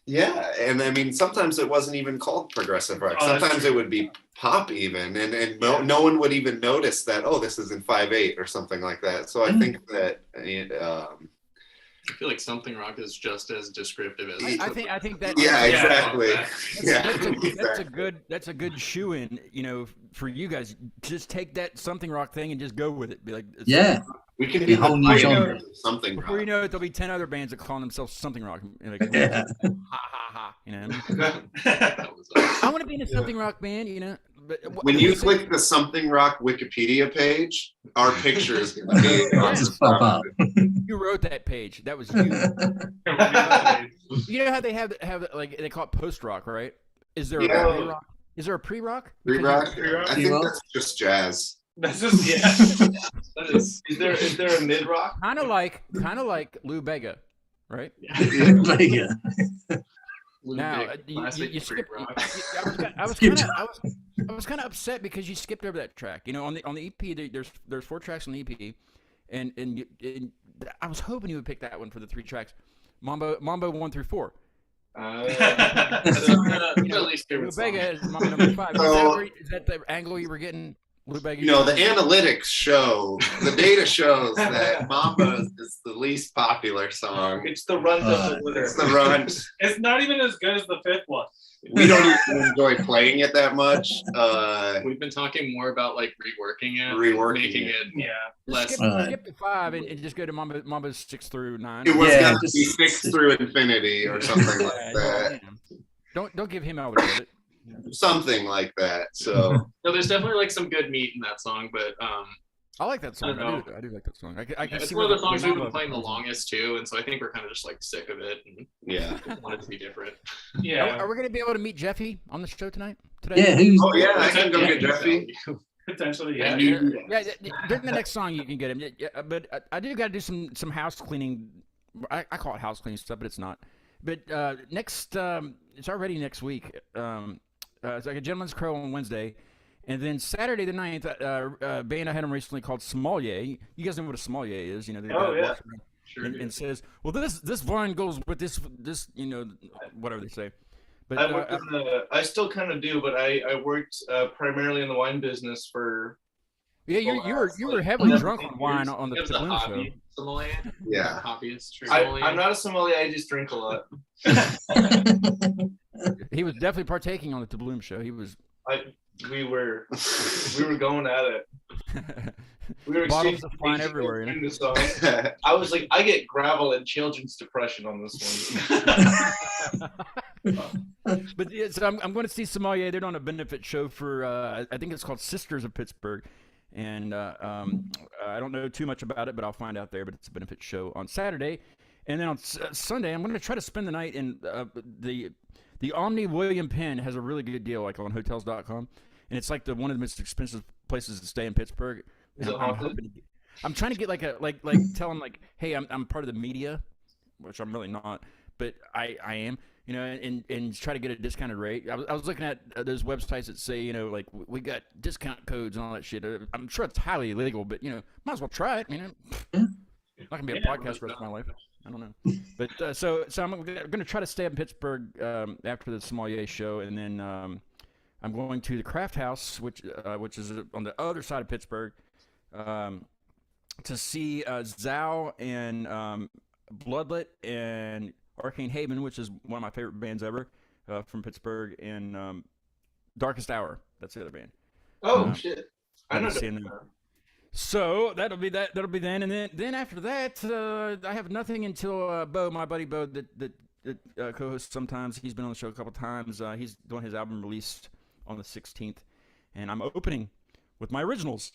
[SPEAKER 3] yeah, and I mean sometimes it wasn't even called progressive rock. Sometimes it would be pop even, and no one would even notice that, oh, this is in 5/8 or something like that. So I think that
[SPEAKER 4] I feel like something rock is just as descriptive as.
[SPEAKER 1] I think that.
[SPEAKER 3] Yeah, exactly.
[SPEAKER 1] That's a good shoe in. For you guys, just take that something rock thing and just go with it. Be like,
[SPEAKER 3] we can
[SPEAKER 2] be a whole new
[SPEAKER 3] genre. Something
[SPEAKER 1] before
[SPEAKER 3] rock.
[SPEAKER 1] you know it, there'll be 10 other bands that call themselves something rock. Like,
[SPEAKER 2] Yeah.
[SPEAKER 1] ha ha ha. I want to be in a something rock band. But
[SPEAKER 3] When you click the something rock Wikipedia page, our pictures
[SPEAKER 2] Just pop up.
[SPEAKER 1] you wrote that page. That was you. You know how they have like they call it post rock, right? Is there a pre-rock? Is there a pre-rock?
[SPEAKER 3] Pre-rock? I think that's just jazz.
[SPEAKER 5] That's just
[SPEAKER 6] Is there a mid rock?
[SPEAKER 1] Kind of like Lou Bega, right?
[SPEAKER 2] Yeah.
[SPEAKER 1] Now you skipped. I was kind of upset because you skipped over that track. On the EP, there's 4 tracks on the EP, and I was hoping you would pick that one for the 3 tracks, Mambo 1 through 4. Lou Bega is Mambo number 5. Is that the angle you were getting? Lou Bega.
[SPEAKER 3] The analytics show, the data shows that Mambo is the least popular song.
[SPEAKER 6] It's the runt of the litter.
[SPEAKER 3] It's the runt.
[SPEAKER 5] It's not even as good as the 5th one.
[SPEAKER 3] We don't even enjoy playing it that much.
[SPEAKER 4] We've been talking more about like reworking
[SPEAKER 3] making
[SPEAKER 4] it less.
[SPEAKER 1] Skip to 5 and just go to Mambo 6 through 9.
[SPEAKER 3] It was going to be 6 through infinity or something like that.
[SPEAKER 1] Don't give him all the credit.
[SPEAKER 3] Something like that. So
[SPEAKER 4] No, there's definitely like some good meat in that song, but
[SPEAKER 1] I like that song. I do like that song. I can
[SPEAKER 4] it's
[SPEAKER 1] see
[SPEAKER 4] one of the songs we've been
[SPEAKER 1] Mambo-
[SPEAKER 4] playing the longest too, and so I think we're kind of just like sick of it and
[SPEAKER 3] yeah.
[SPEAKER 4] want it to be different.
[SPEAKER 5] Yeah.
[SPEAKER 1] Are we going to be able to meet Jeffy on the show today?
[SPEAKER 2] Yeah. Who's?
[SPEAKER 3] Oh yeah, I can go get Jeffy.
[SPEAKER 5] Potentially, yeah.
[SPEAKER 1] Yeah, during the next song you can get him. Yeah, but I do got to do some house cleaning. I call it house cleaning stuff, but it's not. But next, it's already next week. It's like a Gentleman's Crow on Wednesday. And then Saturday the 9th, band I had them recently called Sommelier. You guys know what a sommelier is, They walks around
[SPEAKER 4] Sure.
[SPEAKER 1] and says, well, this wine goes with this, whatever they say. But
[SPEAKER 6] I worked I still kind of do, but I worked primarily in the wine business for.
[SPEAKER 1] yeah, you were heavily drunk on wine on the
[SPEAKER 4] It was a
[SPEAKER 1] Bloom show.
[SPEAKER 4] hobby sommelier.
[SPEAKER 3] Yeah.
[SPEAKER 4] Hobbyist.
[SPEAKER 6] I'm not a sommelier. I just drink a lot.
[SPEAKER 1] He was definitely partaking on the Bloom show. He was.
[SPEAKER 6] We were going at it. We were
[SPEAKER 1] Bottles
[SPEAKER 6] exchanging
[SPEAKER 1] of wine everywhere.
[SPEAKER 6] during the song. I was like, I get gravel and children's depression on this one.
[SPEAKER 1] But yeah, so I'm going to see Sommelier. They're on a benefit show for I think it's called Sisters of Pittsburgh, and I don't know too much about it, but I'll find out there. But it's a benefit show on Saturday, and then on Sunday I'm going to try to spend the night in the Omni William Penn has a really good deal, like on Hotels.com, and it's like one of the most expensive places to stay in Pittsburgh.
[SPEAKER 6] Is it haunted?
[SPEAKER 1] I'm trying to get like tell them like, hey, I'm part of the media, which I'm really not, but I am, and try to get a discounted rate. I was looking at those websites that say, like we got discount codes and all that shit. I'm sure it's highly illegal, but might as well try it. Not gonna be a podcast for the rest of my life. I don't know, but so I'm gonna try to stay up in Pittsburgh after the Sommelier show, and then I'm going to the Craft House, which is on the other side of Pittsburgh. to see Zao and Bloodlet and Arcane Haven, which is one of my favorite bands ever from Pittsburgh, and Darkest Hour. That's the other band.
[SPEAKER 6] Oh shit! I know.
[SPEAKER 1] So that'll be that. That'll be then, and then after that, I have nothing until Bo, my buddy Bo, that co-hosts sometimes. He's been on the show a couple times. He's doing his album release on the 16th, and I'm opening with my originals.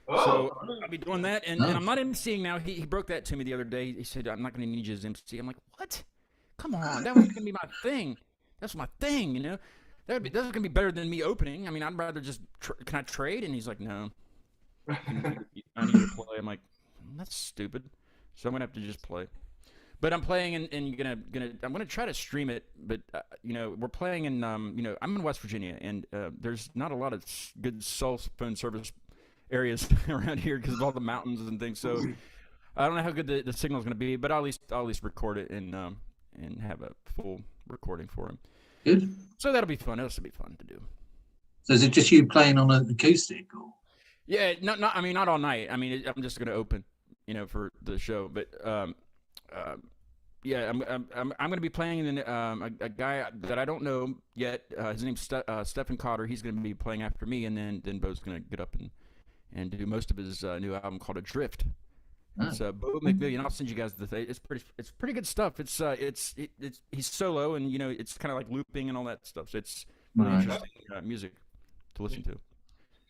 [SPEAKER 6] Oh.
[SPEAKER 1] So I'll be doing that, and I'm not emceeing now. He broke that to me the other day. He said, I'm not going to need you as MC. I'm like, what? Come on, that was going to be my thing. That's my thing, you know? That's going to be better than me opening. I mean, I'd rather just, can I trade? And he's like, no. I need to play. I'm like, that's stupid. So I'm going to have to just play. But I'm playing, and I'm gonna try to stream it. But you know, we're playing in you know, I'm in West Virginia, and there's not a lot of good cell phone service areas around here because of all the mountains and things. So I don't know how good the signal is going to be, but I'll at least record it and have a full recording for him.
[SPEAKER 2] Good.
[SPEAKER 1] So that'll be fun. That'll be fun to do.
[SPEAKER 2] So is it just you playing on an acoustic? Or?
[SPEAKER 1] Yeah, I mean, not all night. I mean, I'm just going to open, you know, for the show. But yeah, I'm going to be playing in a guy that I don't know yet. His name's Stephen Cotter. He's going to be playing after me, and then Bo's going to get up and do most of his new album called Adrift. It's Bo McMillian. I'll send you guys the thing. It's pretty good stuff. It's he's solo, and you know, it's kind of like looping and all that stuff. So it's really interesting music to listen to.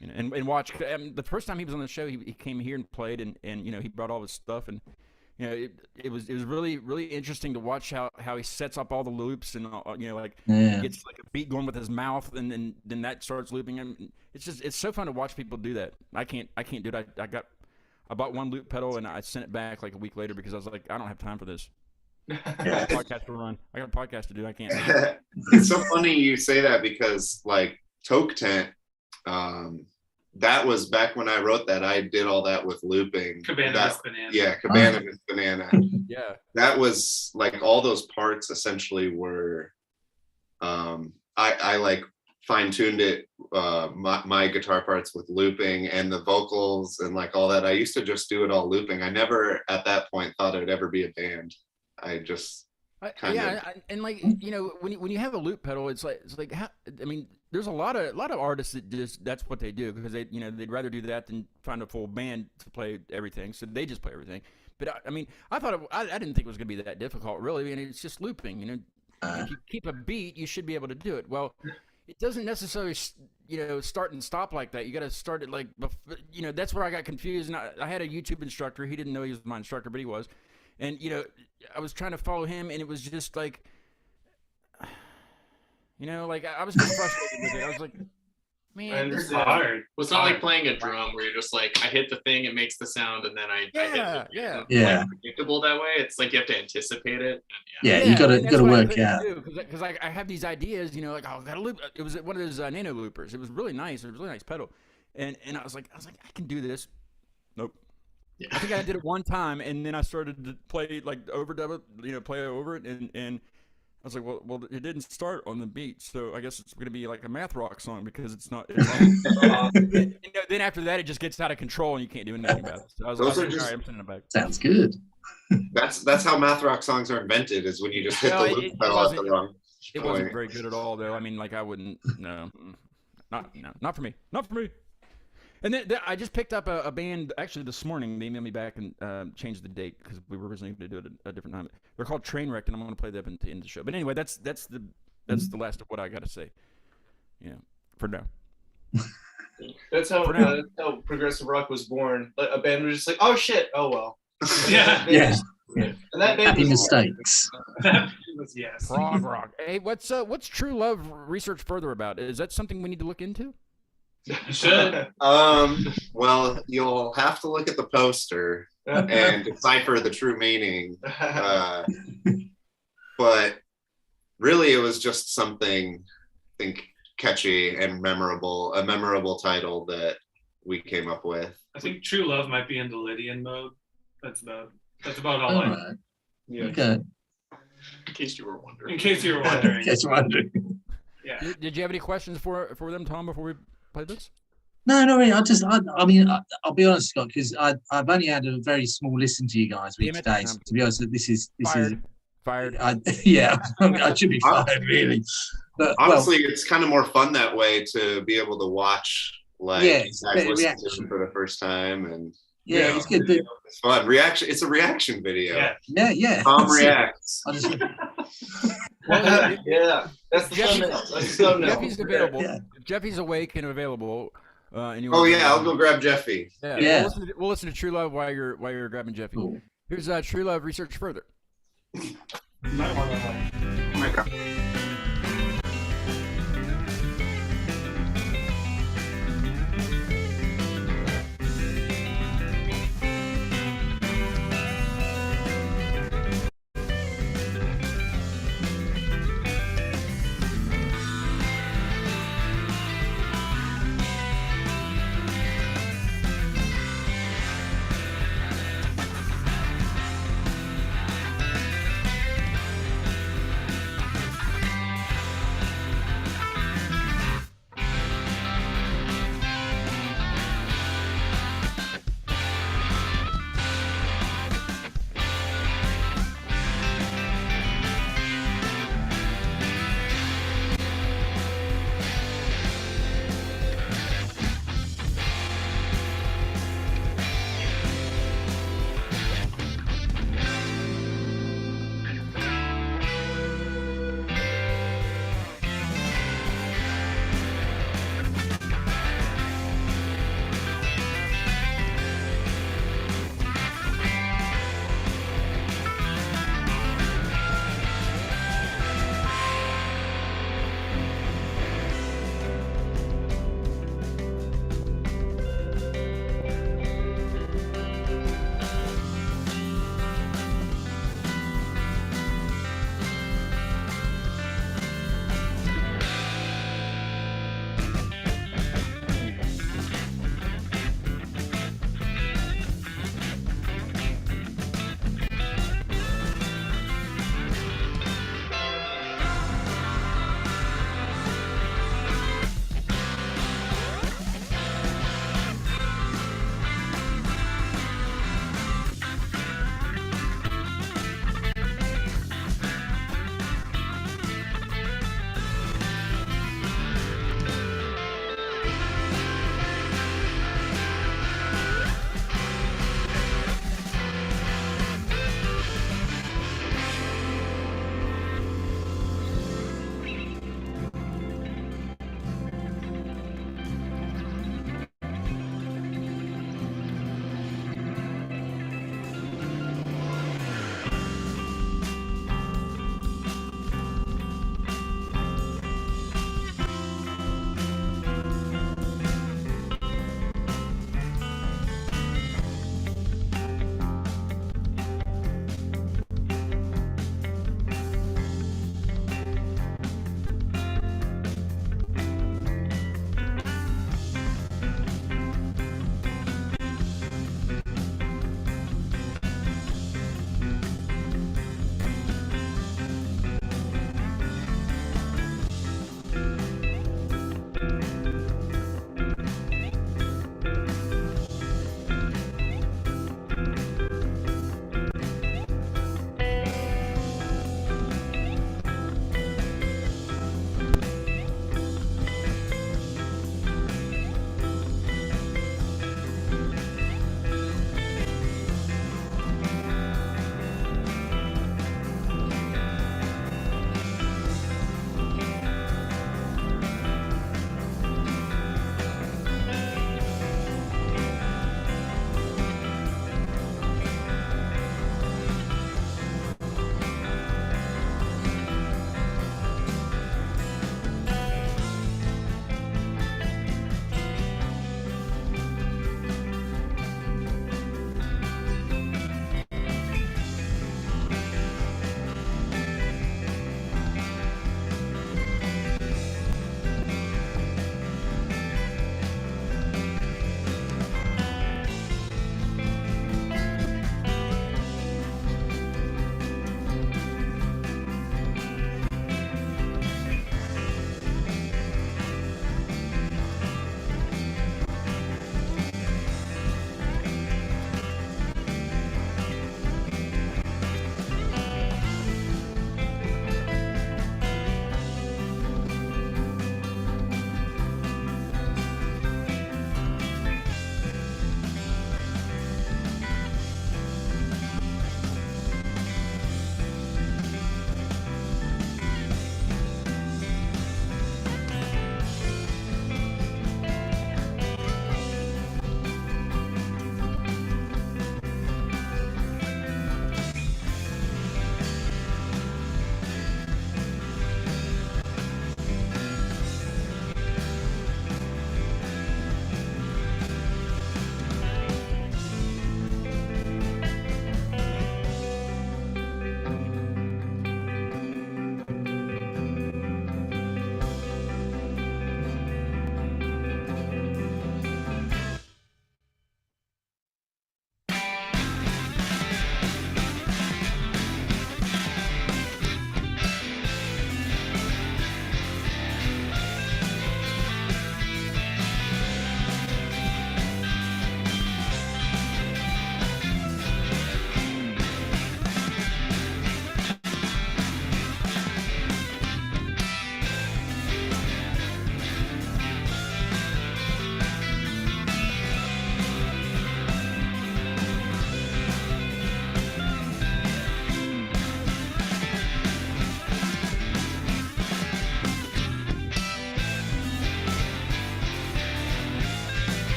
[SPEAKER 1] You know, and watch. The first time he was on the show, he came here and played, and you know, he brought all his stuff, and you know, it was really interesting to watch how he sets up all the loops, and you know, like he gets like a beat going with his mouth, and then that starts looping. And it's so fun to watch people do that. I can't do it. I bought one loop pedal and I sent it back like a week later because I was like, I don't have time for this. I got a podcast to run. I got a podcast to do. I can't.
[SPEAKER 3] It's so funny you say that because like Toke Tent, that was back when I wrote that. I did all that with looping.
[SPEAKER 5] Cabana Banana.
[SPEAKER 3] Yeah, Cabana Banana.
[SPEAKER 1] Yeah.
[SPEAKER 3] That was like all those parts essentially were. I like fine-tuned it, my guitar parts with looping and the vocals and like all that. I used to just do it all looping. I never at that point thought it'd ever be a band. I just
[SPEAKER 1] and like, you know, when you have a loop pedal, it's like how, I mean, there's a lot of artists that just that's what they do because they, you know, they'd rather do that than find a full band to play everything, so they just play everything. But I mean, I thought I didn't think it was gonna be that difficult, really. I mean, it's just looping. You know, if you keep a beat, you should be able to do it. Well, it doesn't necessarily, you know, start and stop like that. You got to start it like, you know, that's where I got confused. And I had a YouTube instructor. He didn't know he was my instructor, but he was. And, you know, I was trying to follow him, and it was just like, you know, like I was just frustrated with it. I was like, man, this is
[SPEAKER 5] hard.
[SPEAKER 4] Well, it's not like playing a drum where you're just like, I hit the thing, it makes the sound, and then I hit the thing.
[SPEAKER 1] Yeah.
[SPEAKER 4] Like, predictable that way. It's like you have to anticipate it.
[SPEAKER 2] And, you gotta work out.
[SPEAKER 1] Because I have these ideas, you know, like, oh, I gotta loop. It was one of those nano loopers. It was really nice. It was a really nice pedal, and I was like, I can do this. Nope. Yeah. I think I did it one time, and then I started to play like overdub it, you know, play over it, and I was like, well, it didn't start on the beat, so I guess it's going to be like a math rock song because it's not. Then after that, it just gets out of control, and you can't do anything about it. So I was like, sorry, I'm sending it back.
[SPEAKER 2] Sounds good.
[SPEAKER 3] That's how math rock songs are invented, is when you just hit the loop pedal at the wrong point.
[SPEAKER 1] It wasn't very good at all, though. I mean, like I wouldn't. No, not for me. Not for me. And then I just picked up a band actually this morning. They emailed me back and changed the date because we were originally going to do it at a different time. They're called Trainwreck, and I'm going to play them at the end of the show. But anyway, that's the last of what I got to say. Yeah, for now.
[SPEAKER 6] That's how progressive rock was born. A band was just like, oh shit, oh well.
[SPEAKER 2] Yeah.
[SPEAKER 6] And that band
[SPEAKER 2] happy mistakes.
[SPEAKER 5] Yes.
[SPEAKER 1] Prog rock. Hey, what's True Love research further about? Is that something we need to look into?
[SPEAKER 5] You should.
[SPEAKER 3] Well, you'll have to look at the poster and decipher the true meaning. But really, it was just something, I think, catchy and memorable, a memorable title that we came up with.
[SPEAKER 5] I think True Love might be into Lydian mode. That's about all I know.
[SPEAKER 2] Yeah. Okay.
[SPEAKER 4] In case you were wondering.
[SPEAKER 5] In case you were wondering.
[SPEAKER 2] Just wondering.
[SPEAKER 5] Yeah.
[SPEAKER 1] Did you have any questions for them, Tom, before we play this?
[SPEAKER 2] No, not really. I mean, I'll be honest, Scott, because I've only had a very small listen to you guys with today. So to be honest, this is
[SPEAKER 1] fired.
[SPEAKER 2] Yeah, I should be fired, really. But
[SPEAKER 3] honestly, it's kind of more fun that way to be able to watch, like,
[SPEAKER 2] it's
[SPEAKER 3] guys
[SPEAKER 2] better
[SPEAKER 3] listen
[SPEAKER 2] reaction
[SPEAKER 3] to them for the first time, and
[SPEAKER 2] it's good.
[SPEAKER 3] It's fun. Reaction. It's a reaction video.
[SPEAKER 2] Yeah.
[SPEAKER 3] Tom reacts.
[SPEAKER 6] Yeah, that's the thumbnail. That's the thumbnail.
[SPEAKER 1] Jeffy's available. If Jeffy's awake and available.
[SPEAKER 3] And I'll go grab Jeffy.
[SPEAKER 1] Yeah. We'll listen to True Love while you're grabbing Jeffy. Cool. Here's True Love Research Further.
[SPEAKER 5] You might want to
[SPEAKER 3] Oh my God.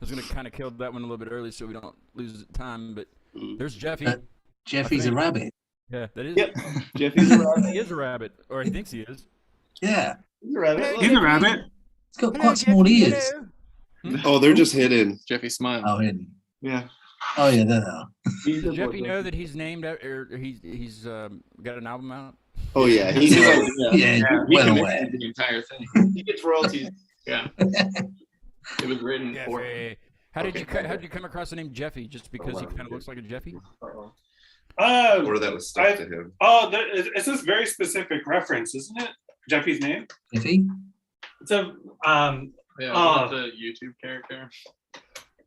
[SPEAKER 1] was gonna kind of kill that one a little bit early so we don't lose time. But there's Jeffy.
[SPEAKER 2] Jeffy's a rabbit.
[SPEAKER 1] Yeah, that is.
[SPEAKER 6] Yep. Jeffy's a rabbit.
[SPEAKER 1] He is a rabbit, or he thinks he is.
[SPEAKER 2] Yeah.
[SPEAKER 6] He's a rabbit.
[SPEAKER 1] Hey,
[SPEAKER 5] He's a rabbit.
[SPEAKER 2] It's got quite small ears.
[SPEAKER 3] Oh, they're just hidden.
[SPEAKER 4] Jeffy smile.
[SPEAKER 2] Oh, hidden.
[SPEAKER 6] Yeah.
[SPEAKER 2] Oh, yeah, there they are.
[SPEAKER 1] Does Jeffy know that he's named or he's got an album out?
[SPEAKER 3] Oh yeah, he knows.
[SPEAKER 2] Yeah, well aware.
[SPEAKER 4] The entire thing.
[SPEAKER 6] He gets royalties.
[SPEAKER 4] Yeah. It was written for him.
[SPEAKER 1] Jeffy. How did you come across the name Jeffy? Just because he kind of looks like a Jeffy?
[SPEAKER 3] Or that was stuck to him.
[SPEAKER 5] Oh, it's this very specific reference, isn't it? Jeffy's name.
[SPEAKER 2] Jeffy?
[SPEAKER 5] It's a
[SPEAKER 4] Yeah, the YouTube character.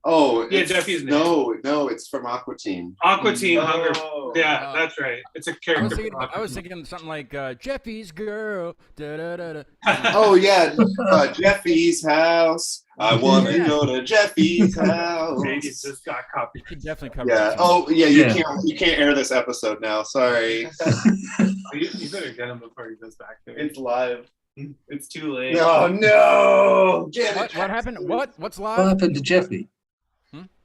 [SPEAKER 3] Oh,
[SPEAKER 5] Yeah, Jeffy's name.
[SPEAKER 3] No, it's from Aqua Teen.
[SPEAKER 5] Aqua Teen Hunger.
[SPEAKER 6] Oh.
[SPEAKER 5] Yeah, that's right. It's a character.
[SPEAKER 1] I was thinking something like Jeffy's girl. Da, da, da, da.
[SPEAKER 3] Oh yeah, Jeffy's house. I want to go to Jeffy's house.
[SPEAKER 5] Maybe it just got copied.
[SPEAKER 1] You definitely covered
[SPEAKER 3] Yeah.
[SPEAKER 1] that.
[SPEAKER 3] Oh yeah, you can't air this episode now. Sorry.
[SPEAKER 5] You better get him before he goes back there.
[SPEAKER 6] It's live. It's too late.
[SPEAKER 3] No. Get it.
[SPEAKER 1] What happened? What's live?
[SPEAKER 2] What happened to Jeffy?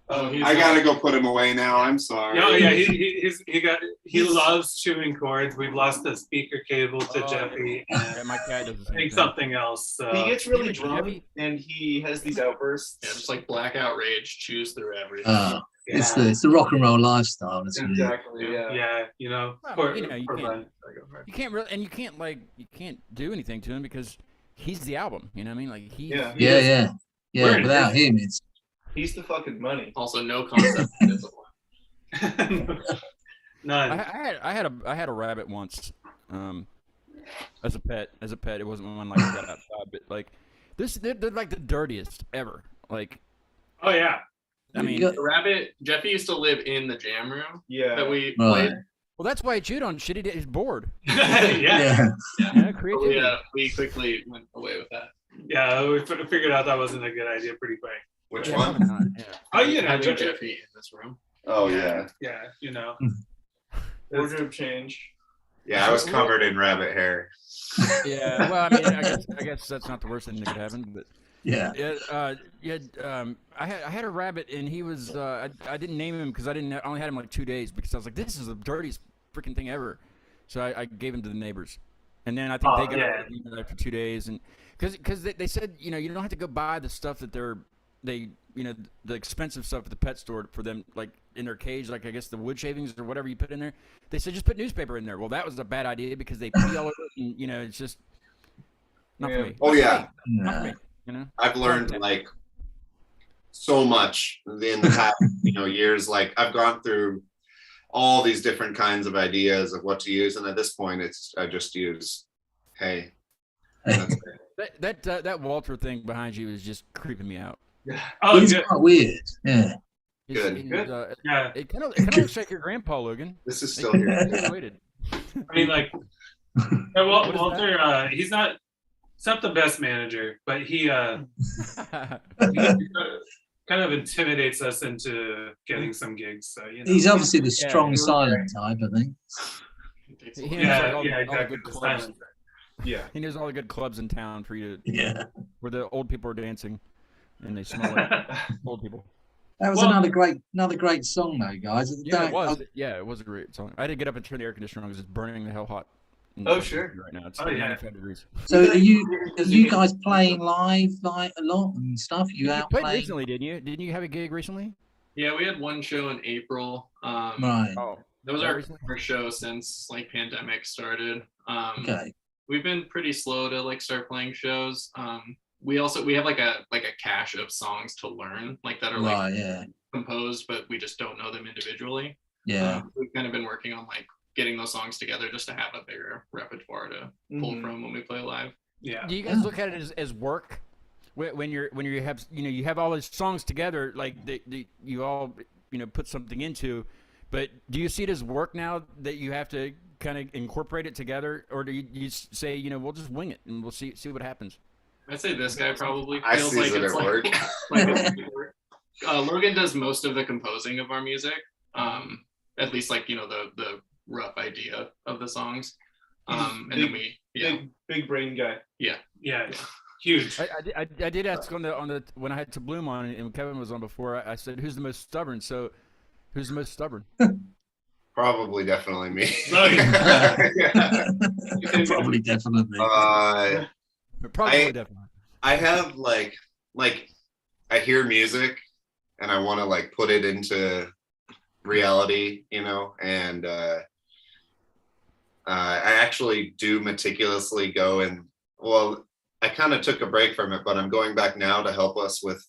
[SPEAKER 3] I gotta go put him away now. I'm sorry.
[SPEAKER 5] Oh yeah, he loves chewing cords. We've lost the speaker cable to Jeffy.
[SPEAKER 1] Yeah, my cat does the same
[SPEAKER 5] Think
[SPEAKER 1] thing.
[SPEAKER 5] something else.
[SPEAKER 6] He gets really
[SPEAKER 1] Jeffy-
[SPEAKER 6] drunk and he has these outbursts.
[SPEAKER 4] Yeah, just like blackout rage, chews through everything.
[SPEAKER 2] It's the rock and roll lifestyle. That's what it is.
[SPEAKER 6] Exactly. Yeah.
[SPEAKER 5] Yeah, you know,
[SPEAKER 1] Well,
[SPEAKER 5] poor,
[SPEAKER 1] you know, you
[SPEAKER 5] poor
[SPEAKER 1] can't-
[SPEAKER 5] Glenn. Sorry, go for it.
[SPEAKER 1] You can't really, and you can't do anything to him because he's the album. You know what I mean? Like he.
[SPEAKER 6] Yeah.
[SPEAKER 2] Yeah.
[SPEAKER 5] We're
[SPEAKER 2] Without him, it's
[SPEAKER 6] He's the fucking money.
[SPEAKER 4] Also, no concept of discipline.
[SPEAKER 5] None.
[SPEAKER 1] I had a rabbit once, as a pet. It wasn't one like I got outside, but like they're like the dirtiest ever. Like,
[SPEAKER 5] Oh yeah.
[SPEAKER 1] I mean,
[SPEAKER 2] You
[SPEAKER 4] The rabbit, Jeffy used to live in the jam room
[SPEAKER 6] Yeah.
[SPEAKER 4] that we
[SPEAKER 2] right.
[SPEAKER 4] played.
[SPEAKER 1] well, that's why he chewed on shit. He's bored.
[SPEAKER 5] Yeah.
[SPEAKER 2] Yeah.
[SPEAKER 1] Yeah, creativity.
[SPEAKER 4] We quickly went away with that.
[SPEAKER 5] Yeah, we figured out that wasn't a good idea pretty quick.
[SPEAKER 3] Which
[SPEAKER 1] Yeah,
[SPEAKER 3] one?
[SPEAKER 1] probably not, yeah.
[SPEAKER 5] Oh, you know,
[SPEAKER 4] Having Jeffy in this room.
[SPEAKER 3] Oh yeah.
[SPEAKER 5] Yeah, you know.
[SPEAKER 6] Wardrobe change.
[SPEAKER 3] Yeah, I was covered in rabbit hair.
[SPEAKER 1] Yeah, well, I mean, I guess that's not the worst thing that could happen, but
[SPEAKER 2] Yeah.
[SPEAKER 1] I had a rabbit, and he was I didn't name him because I only had him like 2 days because I was like, this is the dirtiest freaking thing ever, so I gave him to the neighbors, and then I think they got it after 2 days, and because they said you don't have to go buy the stuff that the expensive stuff at the pet store for them, like in their cage, like I guess the wood shavings or whatever you put in there. They said just put newspaper in there. Well, that was a bad idea because they pee all over it, and it's just not for me.
[SPEAKER 3] Oh yeah.
[SPEAKER 1] Not for
[SPEAKER 2] Nah.
[SPEAKER 1] me.
[SPEAKER 3] I've learned like so much in the past years. Like I've gone through all these different kinds of ideas of what to use, and at this point I just use hay. That's it.
[SPEAKER 1] That Walter thing behind you is just creeping me out.
[SPEAKER 5] Oh,
[SPEAKER 2] It's
[SPEAKER 5] good.
[SPEAKER 2] quite weird. Yeah.
[SPEAKER 3] Good.
[SPEAKER 5] Yeah.
[SPEAKER 1] It kind of looks like your grandpa, Logan.
[SPEAKER 3] This is still here.
[SPEAKER 1] Waited.
[SPEAKER 5] I mean, like,
[SPEAKER 1] What is
[SPEAKER 5] Walter, he's not the best manager, but he kind of intimidates us into getting some gigs. So,
[SPEAKER 2] He's obviously the
[SPEAKER 1] Yeah,
[SPEAKER 2] strong
[SPEAKER 1] you're
[SPEAKER 2] silent type, I think.
[SPEAKER 1] He knows,
[SPEAKER 5] Yeah,
[SPEAKER 1] like, all the
[SPEAKER 5] exactly.
[SPEAKER 1] good
[SPEAKER 5] The
[SPEAKER 1] clubs.
[SPEAKER 5] silence.
[SPEAKER 6] Yeah.
[SPEAKER 1] He knows all the good clubs in town for you to,
[SPEAKER 2] Yeah.
[SPEAKER 1] where the old people are dancing, and they smell like old people.
[SPEAKER 2] That was
[SPEAKER 5] Well-
[SPEAKER 2] another great song though, guys.
[SPEAKER 1] Yeah, it was. Yeah, it was a great song. I had to get up and turn the air conditioner on because it's burning the hell hot. in
[SPEAKER 6] Oh, sure.
[SPEAKER 1] Right now, it's
[SPEAKER 5] Oh,
[SPEAKER 1] like
[SPEAKER 5] yeah.
[SPEAKER 1] 95 degrees.
[SPEAKER 2] So are you guys playing live like a lot and stuff? You out
[SPEAKER 1] played
[SPEAKER 2] playing?
[SPEAKER 1] recently, didn't you? Didn't you have a gig recently?
[SPEAKER 4] Yeah, we had one show in April.
[SPEAKER 2] Right.
[SPEAKER 1] Oh,
[SPEAKER 4] That was
[SPEAKER 1] Yeah,
[SPEAKER 4] our
[SPEAKER 1] recently?
[SPEAKER 4] first show since like pandemic started.
[SPEAKER 2] Okay.
[SPEAKER 4] We've been pretty slow to like start playing shows. We have like a cache of songs to learn, like that are like
[SPEAKER 2] Right. Yeah.
[SPEAKER 4] composed, but we just don't know them individually.
[SPEAKER 2] Yeah.
[SPEAKER 4] We've kind of been working on like getting those songs together just to have a bigger repertoire to pull
[SPEAKER 6] Mhm.
[SPEAKER 4] from when we play live.
[SPEAKER 5] Yeah.
[SPEAKER 1] Do you guys look at it as work when you have you have all these songs together, like you all put something into, but do you see it as work now that you have to kind of incorporate it together, or do you say we'll just wing it and we'll see what happens?
[SPEAKER 4] I'd say this guy probably
[SPEAKER 3] I
[SPEAKER 4] feels
[SPEAKER 3] see
[SPEAKER 4] like
[SPEAKER 3] it
[SPEAKER 4] it's
[SPEAKER 3] at
[SPEAKER 4] like,
[SPEAKER 3] work.
[SPEAKER 4] like it's work. Logan does most of the composing of our music. At least like the rough idea of the songs. And then we
[SPEAKER 6] Big brain guy.
[SPEAKER 5] Yeah. huge.
[SPEAKER 1] I did ask on the when I had To Bloom on and Kevin was on before. I said, "Who's the most stubborn?" So, who's the most stubborn?
[SPEAKER 3] Probably, definitely me.
[SPEAKER 2] Probably, definitely.
[SPEAKER 1] Probably, definitely.
[SPEAKER 3] I have like I hear music and I want to like put it into reality, you know, and I actually do meticulously go and, well, I kind of took a break from it, but I'm going back now to help us with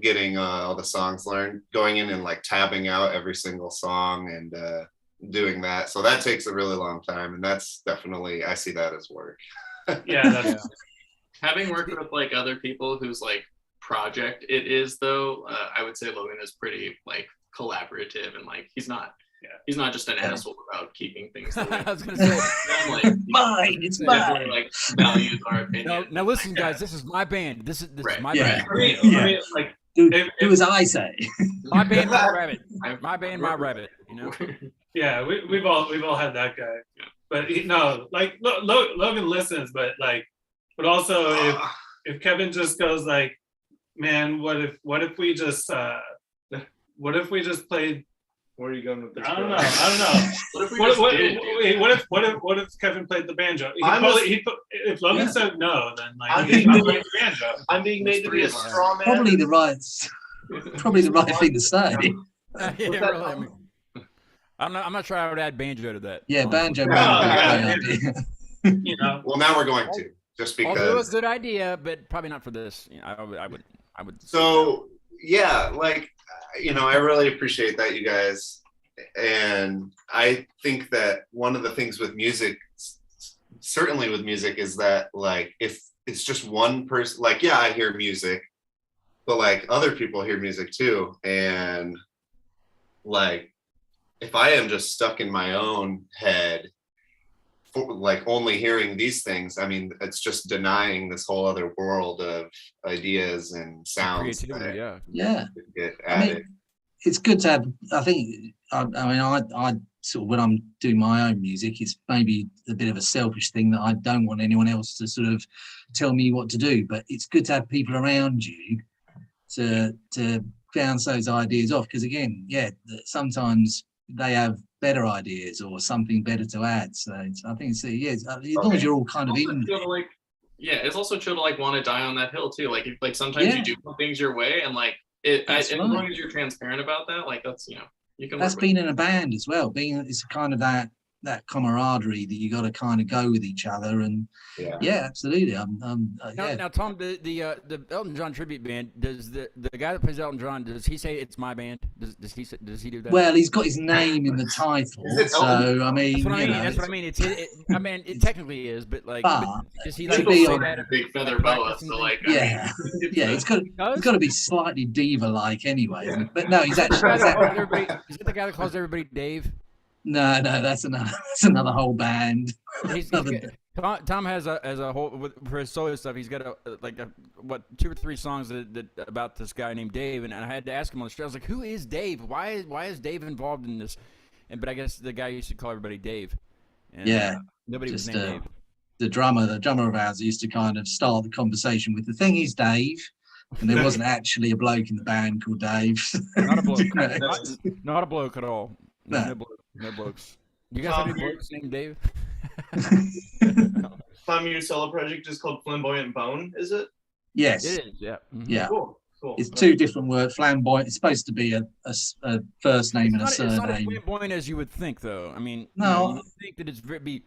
[SPEAKER 3] getting all the songs learned, going in and like tabbing out every single song and doing that. So that takes a really long time, and that's definitely, I see that as work.
[SPEAKER 5] Yeah,
[SPEAKER 4] having worked with like other people whose like project it is though, I would say Logan is pretty like collaborative, and like he's not just an asshole about keeping things the way
[SPEAKER 1] I was gonna say,
[SPEAKER 4] like,
[SPEAKER 2] mine. It's mine.
[SPEAKER 4] like values our opinion.
[SPEAKER 1] Now listen, guys. This is my band. This is my
[SPEAKER 2] Yeah.
[SPEAKER 1] band.
[SPEAKER 5] I mean, like,
[SPEAKER 2] Dude, do as I say.
[SPEAKER 1] My band, my rabbit. My band, my rabbit. You know.
[SPEAKER 5] yeah, we've all had that guy. But Logan listens, but also if Kevin just goes like, man, what if we just played.
[SPEAKER 6] Where are you going with this?
[SPEAKER 5] I don't know. What if Kevin played the banjo? If Logan said no, then he's not playing the banjo.
[SPEAKER 6] I'm being made to be a straw man.
[SPEAKER 2] Probably the right thing to say.
[SPEAKER 1] Yeah, really, I mean, I'm not sure I would add banjo to that.
[SPEAKER 2] Yeah, banjo.
[SPEAKER 5] You know.
[SPEAKER 3] Well, now we're going to, just because.
[SPEAKER 1] Although a good idea, but probably not for this. You know, I would.
[SPEAKER 3] So yeah, like, you know, I really appreciate that, you guys, and I think that one of the things with music, certainly with music, is that like if it's just one person, like, yeah, I hear music, but like other people hear music too, and like if I am just stuck in my own head, like only hearing these things, I mean, it's just denying this whole other world of ideas and sounds.
[SPEAKER 1] Creativity,
[SPEAKER 2] yeah.
[SPEAKER 3] Get added.
[SPEAKER 2] It's good to have. I think. I sort of, when I'm doing my own music, it's maybe a bit of a selfish thing that I don't want anyone else to sort of tell me what to do. But it's good to have people around you to bounce those ideas off. Because again, sometimes they have better ideas or something better to add. So I think as long as you're all kind of in.
[SPEAKER 4] It's also chill to like want to die on that hill too. Like sometimes you do things your way, and like as long as you're transparent about that, like that's, you know, you can.
[SPEAKER 2] That's being in a band as well. It's kind of that camaraderie that you got to kind of go with each other, and absolutely.
[SPEAKER 1] Now, Tom, the Elton John tribute band, does the guy that plays Elton John, does he say it's my band? Does he do that?
[SPEAKER 2] Well, he's got his name in the title, so I mean,
[SPEAKER 1] that's what I mean. It technically is, but like, does he like
[SPEAKER 2] be
[SPEAKER 1] say
[SPEAKER 2] on
[SPEAKER 1] that
[SPEAKER 4] a big feather boa? So like,
[SPEAKER 2] it's got to be slightly diva-like anyway. But no, he's actually.
[SPEAKER 1] Is it the guy that calls everybody Dave?
[SPEAKER 2] No, that's another whole band.
[SPEAKER 1] Tom has a whole, for his solo stuff. He's got 2 or 3 songs that about this guy named Dave, and I had to ask him on the show. I was like, "Who is Dave? Why is Dave involved in this?" But I guess the guy used to call everybody Dave. And, nobody was named Dave.
[SPEAKER 2] The drummer of ours used to kind of start the conversation with, "The thing is, Dave," and there wasn't actually a bloke in the band called Dave.
[SPEAKER 1] Not a bloke. Not a bloke at all. No blokes. You guys have any blokes named Dave?
[SPEAKER 6] My new solo project is called Flamboyant Bone, is it?
[SPEAKER 2] Yes.
[SPEAKER 1] It is, yeah. Mm-hmm.
[SPEAKER 2] Yeah.
[SPEAKER 6] Cool.
[SPEAKER 2] It's 2 different words. Flamboyant. It's supposed to be a first name and a surname.
[SPEAKER 1] It's not as flamboyant as you would think, though. I mean,
[SPEAKER 2] no.
[SPEAKER 1] You would think that it's be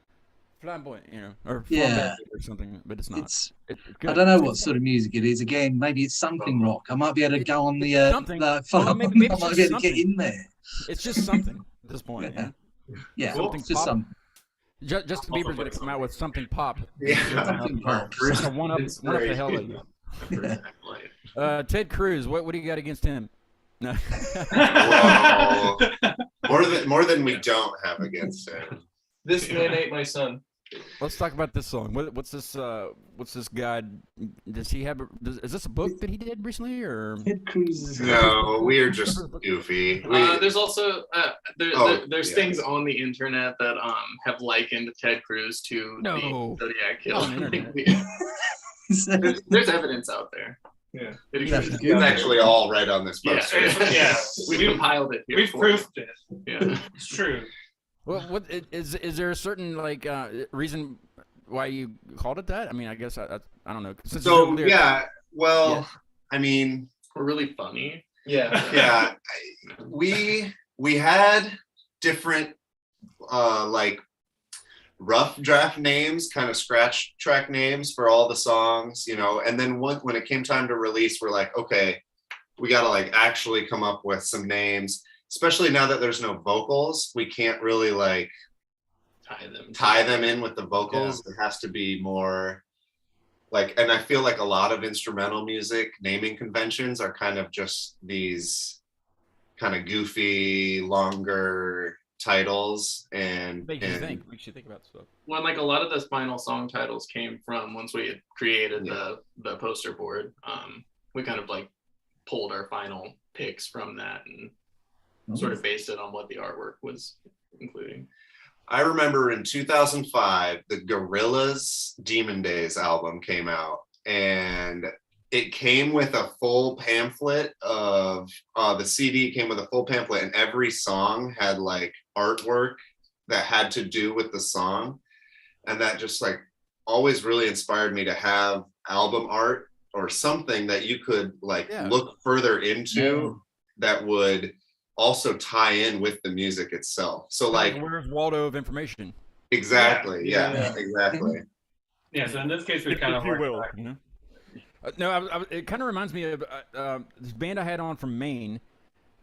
[SPEAKER 1] flamboyant, or flamboyant or something, but it's not. It's good.
[SPEAKER 2] I don't know what sort of music it is. Again, maybe it's something rock. I might be able to go on the phone.
[SPEAKER 1] Maybe
[SPEAKER 2] I might be able to get in there.
[SPEAKER 1] It's just something at this point.
[SPEAKER 2] Yeah,
[SPEAKER 1] something
[SPEAKER 2] just something.
[SPEAKER 1] Justin Bieber's going to come out with something pop.
[SPEAKER 2] Something pop.
[SPEAKER 1] One up the hell of you. Ted Cruz, what do you got against him? No.
[SPEAKER 3] More than we don't have against him.
[SPEAKER 6] This man ate my son.
[SPEAKER 1] Let's talk about this song. What's this guy? Does he have? Is this a book that he did recently, or?
[SPEAKER 2] Ted Cruz.
[SPEAKER 3] No, we are just goofy.
[SPEAKER 4] There's also there's things on the internet that have likened Ted Cruz to the Zodiac Killer. There's evidence out there.
[SPEAKER 6] Yeah,
[SPEAKER 3] it's actually all right on this poster.
[SPEAKER 5] Yeah,
[SPEAKER 4] we compiled it here.
[SPEAKER 5] We've proofed it.
[SPEAKER 4] Yeah,
[SPEAKER 5] it's true.
[SPEAKER 1] Well, what is there a certain like reason why you called it that? I mean, I guess I don't know.
[SPEAKER 3] So yeah, well, yeah. I mean,
[SPEAKER 4] we're really funny.
[SPEAKER 3] Yeah. We had different like rough draft names, kind of scratch track names for all the songs, you know, and then when it came time to release, we're like, okay, we got to like actually come up with some names, especially now that there's no vocals. We can't really like tie them in with the vocals. Yeah. It has to be more like, and I feel like a lot of instrumental music naming conventions are kind of just these kind of goofy, longer titles, and
[SPEAKER 1] makes you think about stuff.
[SPEAKER 4] Well, like a lot of the final song titles came from once we had created the poster board. We kind of like pulled our final picks from that and sort of based it on what the artwork was including.
[SPEAKER 3] I remember in 2005, the Gorillaz Demon Days album came out, and it came with a full pamphlet of the CD came with a full pamphlet, and every song had like artwork that had to do with the song. And that just like always really inspired me to have album art or something that you could like look further into that would also tie in with the music itself. So like
[SPEAKER 1] where's Waldo of information?
[SPEAKER 3] Exactly. Yeah. Exactly.
[SPEAKER 5] Yeah. So in this case, we kind of worked.
[SPEAKER 1] You know? No, it kind of reminds me of this band I had on from Maine.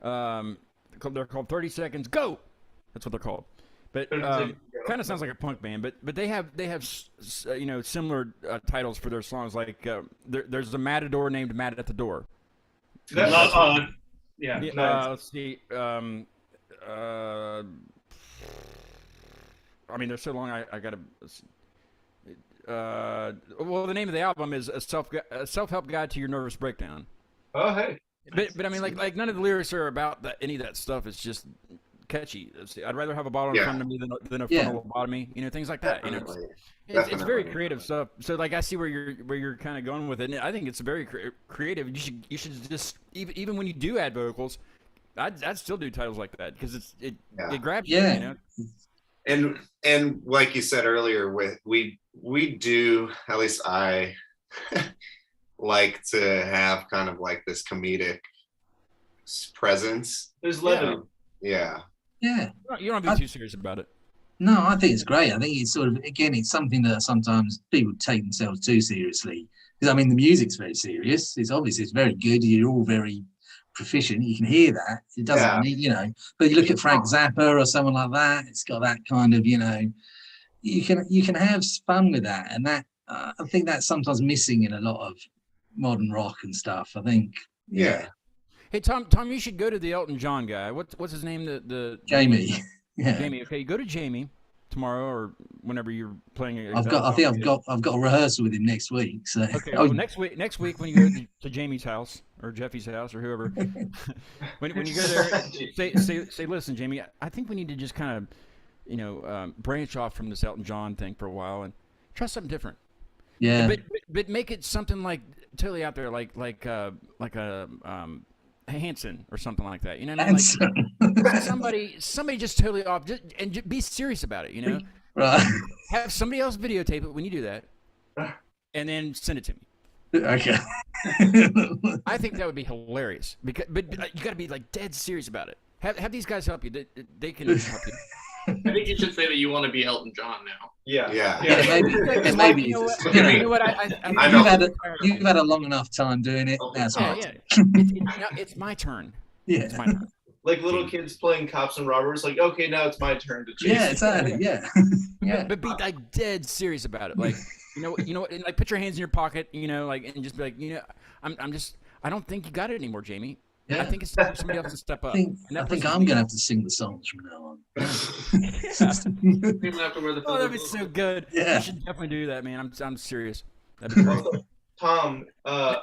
[SPEAKER 1] They're called 30 Seconds Go. That's what they're called. But kind of sounds like a punk band. But they have you know, similar titles for their songs. Like there's a matador named Mad at the Door.
[SPEAKER 5] Yeah.
[SPEAKER 1] Let's see. I mean, they're so long. I gotta. Well, the name of the album is a self-help guide to your nervous breakdown.
[SPEAKER 6] Oh, hey.
[SPEAKER 1] But I mean, like none of the lyrics are about any of that stuff. It's just catchy. I'd rather have a bottle in front of me than a frontal lobotomy. You know, things like that.
[SPEAKER 3] Definitely.
[SPEAKER 1] You know, it's very creative stuff. So like, I see where you're kind of going with it. And I think it's very creative. You should just even when you do add vocals, I'd still do titles like that because it grabs you. You know.
[SPEAKER 3] And like you said earlier, we do, at least I like to have kind of like this comedic presence.
[SPEAKER 6] There's levity.
[SPEAKER 3] Yeah.
[SPEAKER 2] Yeah.
[SPEAKER 1] You don't have to be too serious about it.
[SPEAKER 2] No, I think it's great. I think it's sort of, again, it's something that sometimes people take themselves too seriously. Because I mean, the music's very serious. It's obviously it's very good. You're all very proficient. You can hear that. It doesn't need, you know. But you look at Frank Zappa or someone like that. It's got that kind of, you know. You can have fun with that, and that I think that's sometimes missing in a lot of modern rock and stuff. I think. Yeah.
[SPEAKER 1] Hey Tom, you should go to the Elton John guy. What's his name? The
[SPEAKER 2] Jamie. Yeah.
[SPEAKER 1] Jamie. Okay, go to Jamie tomorrow or whenever you're playing.
[SPEAKER 2] I think I've got a rehearsal with him next week. So.
[SPEAKER 1] Okay. Well, next week when you go to Jamie's house or Jeffy's house or whoever, when you go there, say, listen, Jamie, I think we need to just kind of, you know, branch off from this Elton John thing for a while and try something different.
[SPEAKER 2] Yeah.
[SPEAKER 1] But make it something like totally out there, like a Hanson or something like that, you know, like somebody just totally off, and be serious about it, you know.
[SPEAKER 2] Right.
[SPEAKER 1] Have somebody else videotape it when you do that, and then send it to me.
[SPEAKER 2] Okay.
[SPEAKER 1] I think that would be hilarious but you got to be like dead serious about it. Have these guys help you. They can help you.
[SPEAKER 4] I think you should say that you want to be Elton John now.
[SPEAKER 3] Yeah.
[SPEAKER 2] Maybe.
[SPEAKER 1] You know what?
[SPEAKER 3] I know.
[SPEAKER 2] You've had a long enough time doing it. That's right.
[SPEAKER 1] It's my turn.
[SPEAKER 2] Yeah.
[SPEAKER 1] It's my turn.
[SPEAKER 6] Like little kids playing cops and robbers. Like, okay, now it's my turn to chase.
[SPEAKER 2] Yeah, exactly. Yeah.
[SPEAKER 1] But be like dead serious about it. Like, you know, and like put your hands in your pocket. You know, like, and just be like, you know, I don't think you got it anymore, Jamie.
[SPEAKER 2] Yeah.
[SPEAKER 1] I think it's time for somebody else to step up.
[SPEAKER 2] I think I'm going to have to sing the songs from now on.
[SPEAKER 1] That'd be so good.
[SPEAKER 2] Yeah.
[SPEAKER 1] You should definitely do that, man. I'm serious. That'd be great.
[SPEAKER 6] Tom,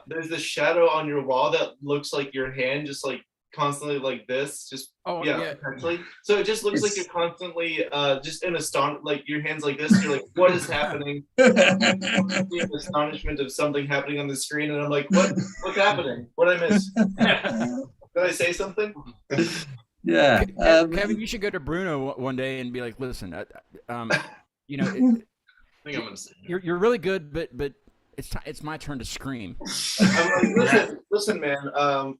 [SPEAKER 6] there's this shadow on your wall that looks like your hand just like constantly like this, just
[SPEAKER 1] yeah.
[SPEAKER 6] potentially. So it just looks like you're constantly just in like your hands like this. You're like, what is happening? In astonishment of something happening on the screen, and I'm like, what's happening? What did I miss? Did I say something?
[SPEAKER 2] Yeah,
[SPEAKER 1] Kevin, you should go to Bruno one day and be like, listen, you know,
[SPEAKER 4] I think I'm gonna say
[SPEAKER 1] you're really good, but it's my turn to scream.
[SPEAKER 6] I'm like, listen, man.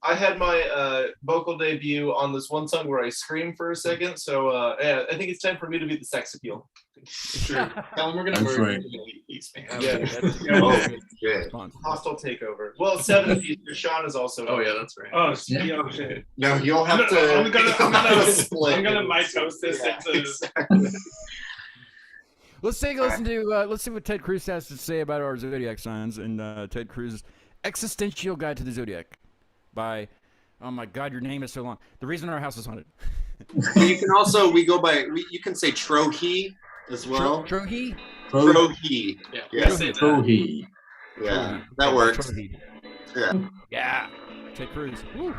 [SPEAKER 6] I had my vocal debut on this one song where I screamed for a second, so I think it's time for me to be the sex appeal.
[SPEAKER 4] sure. Tell them we're gonna merge into an 80s fan.
[SPEAKER 6] Yeah.
[SPEAKER 3] Oh shit!
[SPEAKER 6] Hostile takeover. Well, 70s. Sean is also.
[SPEAKER 4] Oh yeah, that's right.
[SPEAKER 5] Oh,
[SPEAKER 2] Yeah.
[SPEAKER 5] shit.
[SPEAKER 3] No, you'll have to.
[SPEAKER 5] I'm gonna
[SPEAKER 3] split.
[SPEAKER 5] I'm gonna mitose this into.
[SPEAKER 3] Exactly.
[SPEAKER 1] Let's take a listen to let's see what Ted Cruz has to say about our zodiac signs and Ted Cruz's Existential Guide to the Zodiac by, oh my God, your name is so long. The Reason Our House is Haunted.
[SPEAKER 3] You can also you can say Trohi as well.
[SPEAKER 1] Trohi?
[SPEAKER 3] Trohi.
[SPEAKER 4] Yeah.
[SPEAKER 2] Trohi.
[SPEAKER 3] Yeah, that works.
[SPEAKER 1] Trohi.
[SPEAKER 3] Yeah.
[SPEAKER 1] Yeah. Ted Cruz. Woo.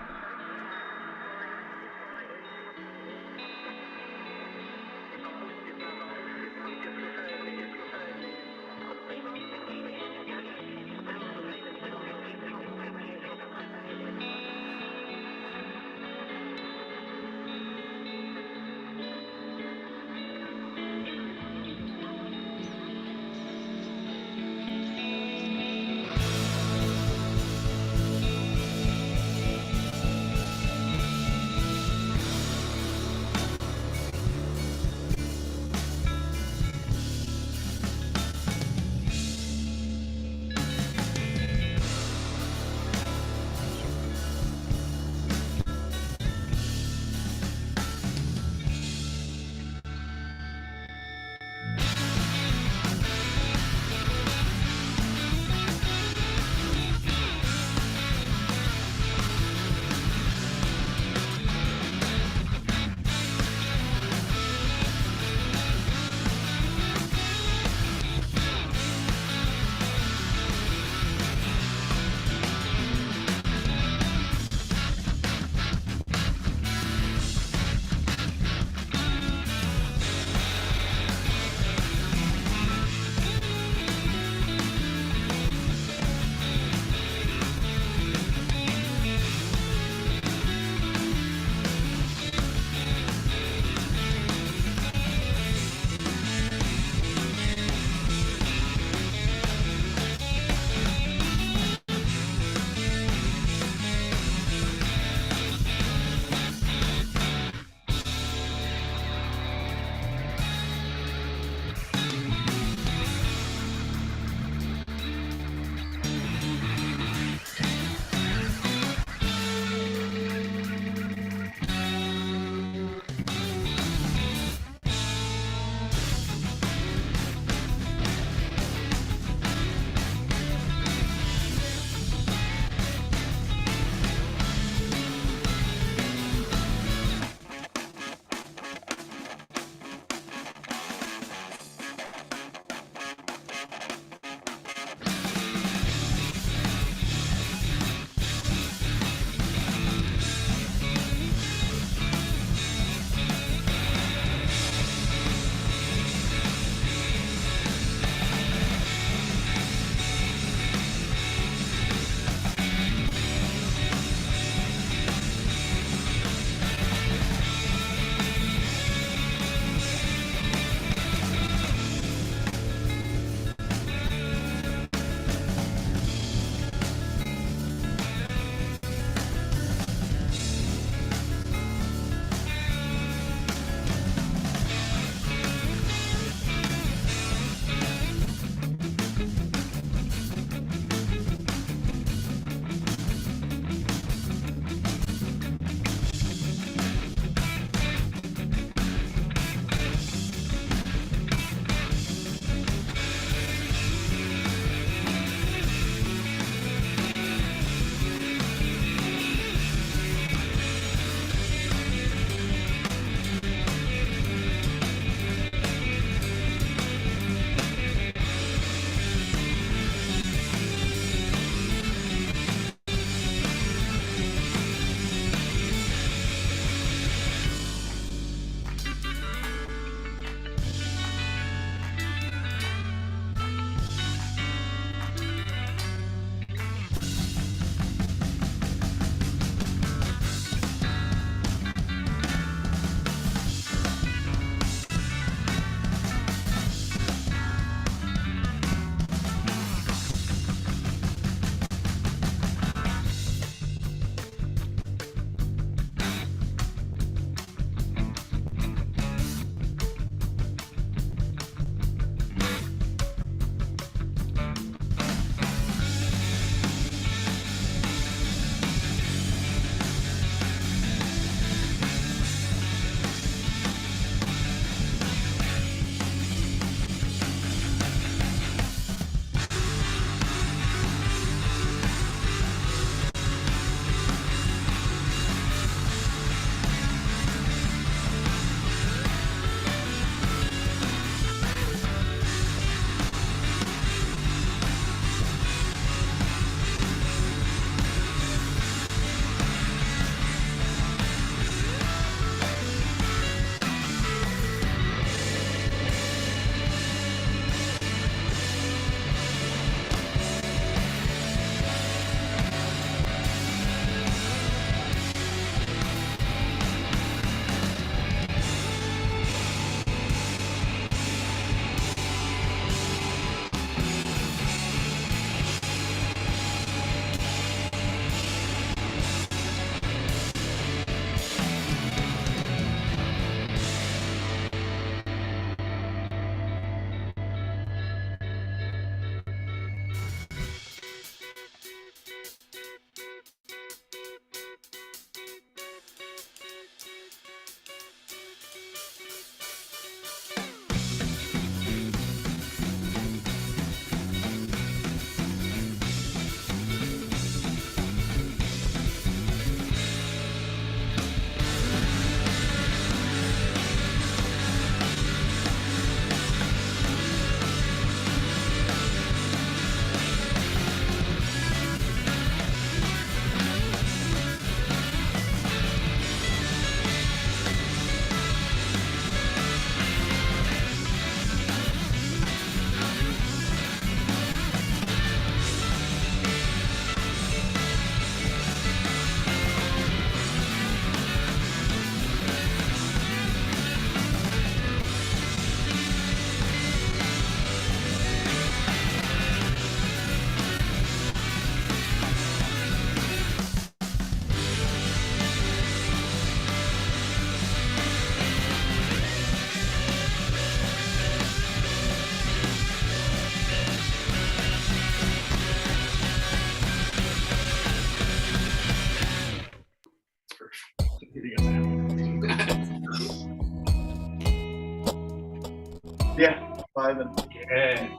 [SPEAKER 6] Yeah, 5 and
[SPEAKER 5] Yeah.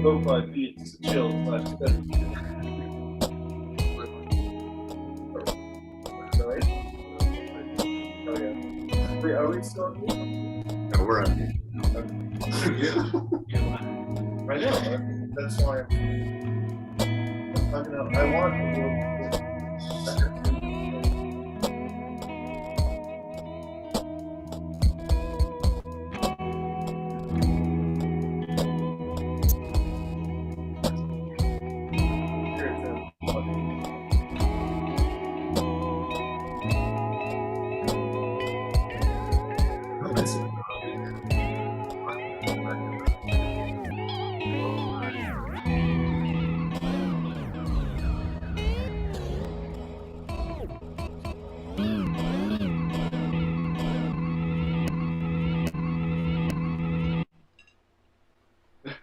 [SPEAKER 6] low 5 feet. It's chill. Right? Oh yeah. Wait, are we still on mute?
[SPEAKER 3] No, we're on.
[SPEAKER 6] I know. That's why I'm talking about. I want the world to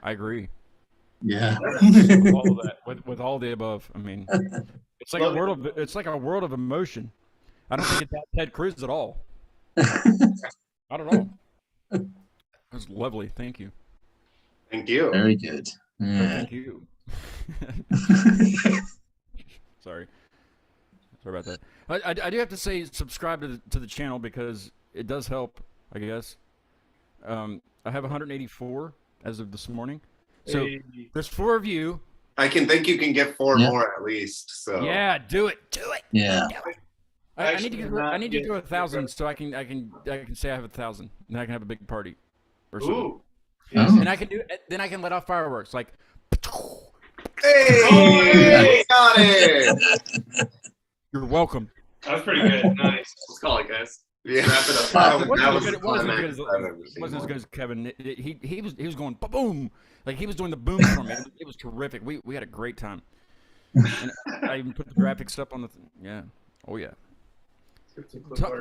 [SPEAKER 1] I agree.
[SPEAKER 2] Yeah.
[SPEAKER 1] With all of that, with all the above. I mean, it's like
[SPEAKER 6] Love
[SPEAKER 1] a world of emotion. I don't think it's that Ted Cruz at all. Not at all. That was lovely. Thank you.
[SPEAKER 3] Thank you.
[SPEAKER 2] Very good. Yeah.
[SPEAKER 1] Thank you. Sorry about that. I do have to say, subscribe to the channel because it does help, I guess. I have 184 as of this morning. So there's 4 of you.
[SPEAKER 3] I think you can get 4 more at least. So
[SPEAKER 1] Yeah, do it.
[SPEAKER 2] Yeah.
[SPEAKER 1] I need to do 1,000 so I can say I have 1,000 and I can have a big party or something.
[SPEAKER 6] Ooh.
[SPEAKER 1] And I can then I can let off fireworks like.
[SPEAKER 3] Hey, got it.
[SPEAKER 1] You're welcome.
[SPEAKER 5] That was pretty good.
[SPEAKER 4] Nice. Let's call it, guys.
[SPEAKER 3] Yeah.
[SPEAKER 4] Wrap it up.
[SPEAKER 3] That
[SPEAKER 1] It
[SPEAKER 3] was
[SPEAKER 1] wasn't as good as Kevin. He was going boom, like he was doing the boom for me. It was terrific. We had a great time. And I even put the graphics up on the yeah. Oh yeah.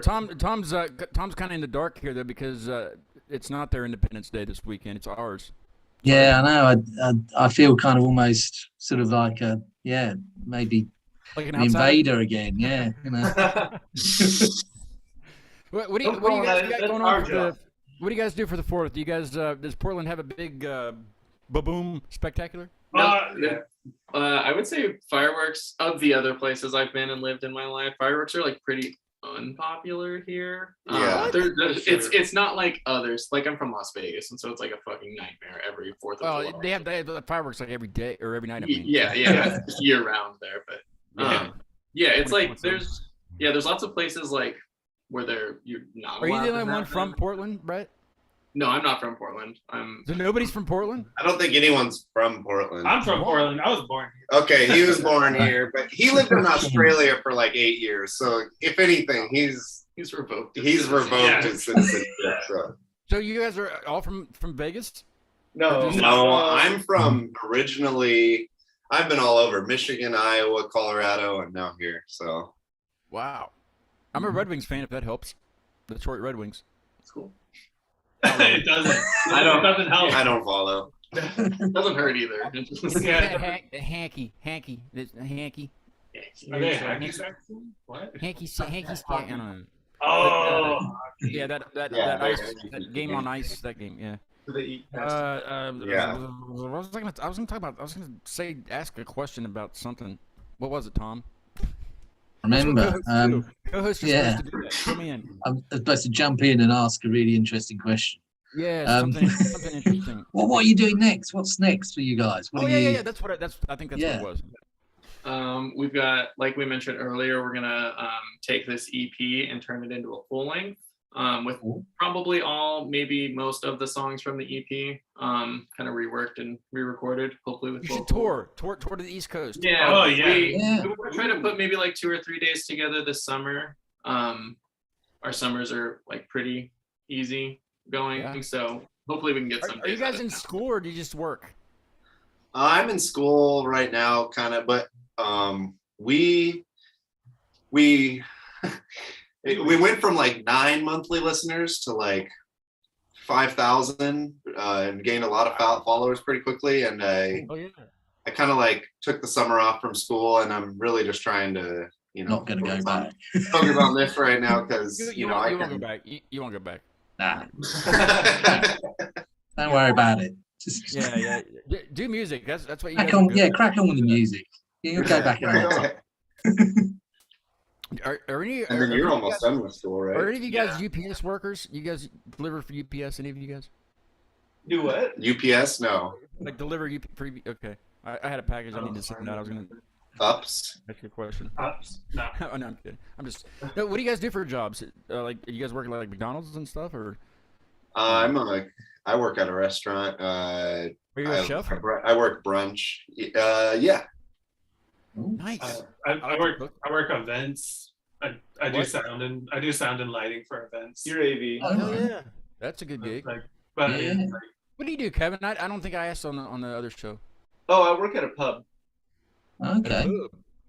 [SPEAKER 1] Tom's kind of in the dark here though because it's not their Independence Day this weekend. It's ours.
[SPEAKER 2] Yeah, I know. I feel kind of almost sort of like maybe
[SPEAKER 1] Like an
[SPEAKER 2] an invader again. Yeah, you know.
[SPEAKER 1] What do you guys got going on for the? What do you guys do for the 4th? Do you guys does Portland have a big ba-boom spectacular?
[SPEAKER 4] I would say fireworks of the other places I've been and lived in my life. Fireworks are like pretty unpopular here.
[SPEAKER 3] Yeah.
[SPEAKER 4] It's not like others. Like I'm from Las Vegas, and so it's like a fucking nightmare every 4th of July.
[SPEAKER 1] They have the fireworks like every day or every night. I mean.
[SPEAKER 4] Yeah, year round there. But it's like there's lots of places like where you're not.
[SPEAKER 1] Are you the only one
[SPEAKER 4] them.
[SPEAKER 1] from Portland, Brett?
[SPEAKER 4] No, I'm not from Portland.
[SPEAKER 1] So nobody's from Portland?
[SPEAKER 3] I don't think anyone's from Portland.
[SPEAKER 5] I'm from Portland. I was born here.
[SPEAKER 3] Okay, he was born here, but he lived in Australia for like 8 years. So if anything, he's
[SPEAKER 4] revoked.
[SPEAKER 3] His citizenship.
[SPEAKER 1] So you guys are all from Vegas?
[SPEAKER 6] No,
[SPEAKER 3] I'm from originally. I've been all over Michigan, Iowa, Colorado, and now here. So
[SPEAKER 1] wow, I'm a Red Wings fan. If that helps, the Detroit Red Wings.
[SPEAKER 4] It's cool.
[SPEAKER 5] It doesn't.
[SPEAKER 4] I don't.
[SPEAKER 5] It doesn't help.
[SPEAKER 3] I don't follow.
[SPEAKER 4] Doesn't hurt either.
[SPEAKER 5] Yeah.
[SPEAKER 1] Hanky.
[SPEAKER 5] Are they hacky Saxon? What?
[SPEAKER 1] Hanky I don't know.
[SPEAKER 5] Oh.
[SPEAKER 1] Yeah, that game on ice. That game, yeah.
[SPEAKER 6] Do they eat
[SPEAKER 3] Yeah.
[SPEAKER 1] I was gonna ask a question about something. What was it, Tom?
[SPEAKER 2] Remember,
[SPEAKER 1] Co-host is
[SPEAKER 2] yeah.
[SPEAKER 1] supposed to do that. Come in.
[SPEAKER 2] I'm supposed to jump in and ask a really interesting question.
[SPEAKER 1] Yeah, something interesting.
[SPEAKER 2] Well, what are you doing next? What's next for you guys? What are you...
[SPEAKER 1] Yeah. That's what I think that's what it was.
[SPEAKER 4] We've got, like we mentioned earlier, we're gonna take this EP and turn it into a full length with probably maybe most of the songs from the EP, kind of reworked and re-recorded. Hopefully with.
[SPEAKER 1] You should tour to the East Coast.
[SPEAKER 4] Yeah.
[SPEAKER 5] Oh yeah.
[SPEAKER 4] We're trying to put maybe like 2 or 3 days together this summer. Our summers are like pretty easy going, so hopefully we can get some.
[SPEAKER 1] Are you guys in school or do you just work?
[SPEAKER 3] I'm in school right now, kind of, but we went from like 9 monthly listeners to like 5,000 and gained a lot of followers pretty quickly. And I kind of like took the summer off from school, and I'm really just trying to,
[SPEAKER 2] not going to go back.
[SPEAKER 3] Focus on this right now because
[SPEAKER 1] you won't go back. You won't go back.
[SPEAKER 2] Nah. Don't worry about it. Just
[SPEAKER 1] Yeah. Do music. That's what you
[SPEAKER 2] crack
[SPEAKER 1] guys
[SPEAKER 2] on. Yeah, crack on with the music. You'll go back another time.
[SPEAKER 1] Are any?
[SPEAKER 3] And then you're almost done with school, right?
[SPEAKER 1] Are any of you guys UPS workers? You guys deliver for UPS? Any of you guys?
[SPEAKER 6] Do what?
[SPEAKER 3] UPS? No.
[SPEAKER 1] Like deliver okay. I had a package I need to send out. I was gonna
[SPEAKER 3] Ups?
[SPEAKER 1] ask you a question.
[SPEAKER 5] Ups. No.
[SPEAKER 1] Oh, no, I'm kidding. I'm just. No, what do you guys do for jobs? Like, are you guys working like McDonald's and stuff, or?
[SPEAKER 3] I work at a restaurant.
[SPEAKER 1] Are you a chef?
[SPEAKER 3] I work brunch. Yeah.
[SPEAKER 1] Nice.
[SPEAKER 5] I work events. I do sound and lighting for events.
[SPEAKER 6] You're AV.
[SPEAKER 1] Oh yeah, that's a good gig.
[SPEAKER 5] But
[SPEAKER 1] What do you do, Kevin? I don't think I asked on the other show.
[SPEAKER 6] Oh, I work at a pub.
[SPEAKER 2] Okay.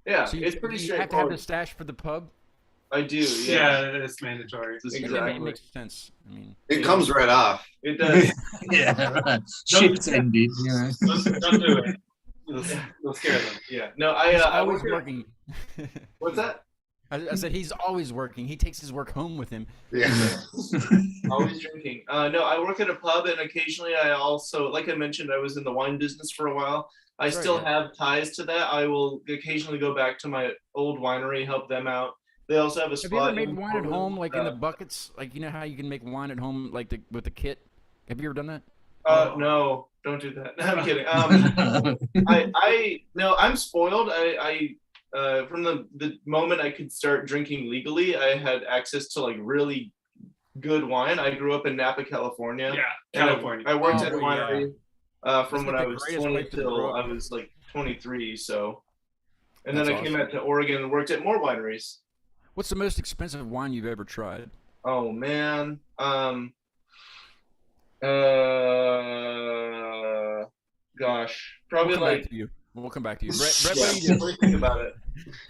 [SPEAKER 6] Yeah,
[SPEAKER 1] So
[SPEAKER 6] it's pretty
[SPEAKER 1] you have to have
[SPEAKER 6] straightforward.
[SPEAKER 1] the stash for the pub.
[SPEAKER 6] I do.
[SPEAKER 5] yeah, it's mandatory.
[SPEAKER 6] Exactly.
[SPEAKER 1] It makes sense. I mean,
[SPEAKER 3] It comes right off.
[SPEAKER 6] It does.
[SPEAKER 2] Yeah, right. Shift's ended. You know.
[SPEAKER 5] Don't do it. You'll scare them.
[SPEAKER 6] Yeah. No,
[SPEAKER 1] he's
[SPEAKER 6] I
[SPEAKER 1] always
[SPEAKER 6] work.
[SPEAKER 1] working.
[SPEAKER 6] What's that?
[SPEAKER 1] I said he's always working. He takes his work home with him.
[SPEAKER 3] Yeah.
[SPEAKER 6] Always drinking. No, I work at a pub, and occasionally I also, like I mentioned, I was in the wine business for a while. I
[SPEAKER 1] Right,
[SPEAKER 6] still
[SPEAKER 1] yeah.
[SPEAKER 6] have ties to that. I will occasionally go back to my old winery, help them out. They also have a
[SPEAKER 1] Have you
[SPEAKER 6] spot.
[SPEAKER 1] ever made
[SPEAKER 6] in
[SPEAKER 1] wine at
[SPEAKER 6] Portland,
[SPEAKER 1] home, like in the buckets? Like, you know how you can make wine at home, like with the kit? Have you ever done that?
[SPEAKER 6] No, don't do that. I'm kidding. No, I'm spoiled. I from the moment I could start drinking legally, I had access to like really good wine. I grew up in Napa, California.
[SPEAKER 5] Yeah,
[SPEAKER 6] And
[SPEAKER 5] California.
[SPEAKER 6] I worked at a
[SPEAKER 1] Oh,
[SPEAKER 6] winery from
[SPEAKER 1] That's
[SPEAKER 6] when
[SPEAKER 1] like
[SPEAKER 6] I
[SPEAKER 1] the
[SPEAKER 6] was
[SPEAKER 1] greatest
[SPEAKER 6] 20
[SPEAKER 1] place to grow
[SPEAKER 6] till
[SPEAKER 1] up.
[SPEAKER 6] I was like 23. So, and then
[SPEAKER 1] That's
[SPEAKER 6] I came
[SPEAKER 1] awesome.
[SPEAKER 6] out to Oregon and worked at more wineries.
[SPEAKER 1] What's the most expensive wine you've ever tried?
[SPEAKER 6] Oh man. Gosh, probably
[SPEAKER 1] We'll come back
[SPEAKER 6] like.
[SPEAKER 1] to you. We'll come back to you. Brett,
[SPEAKER 6] Yeah,
[SPEAKER 1] what do you do?
[SPEAKER 6] let me think about it.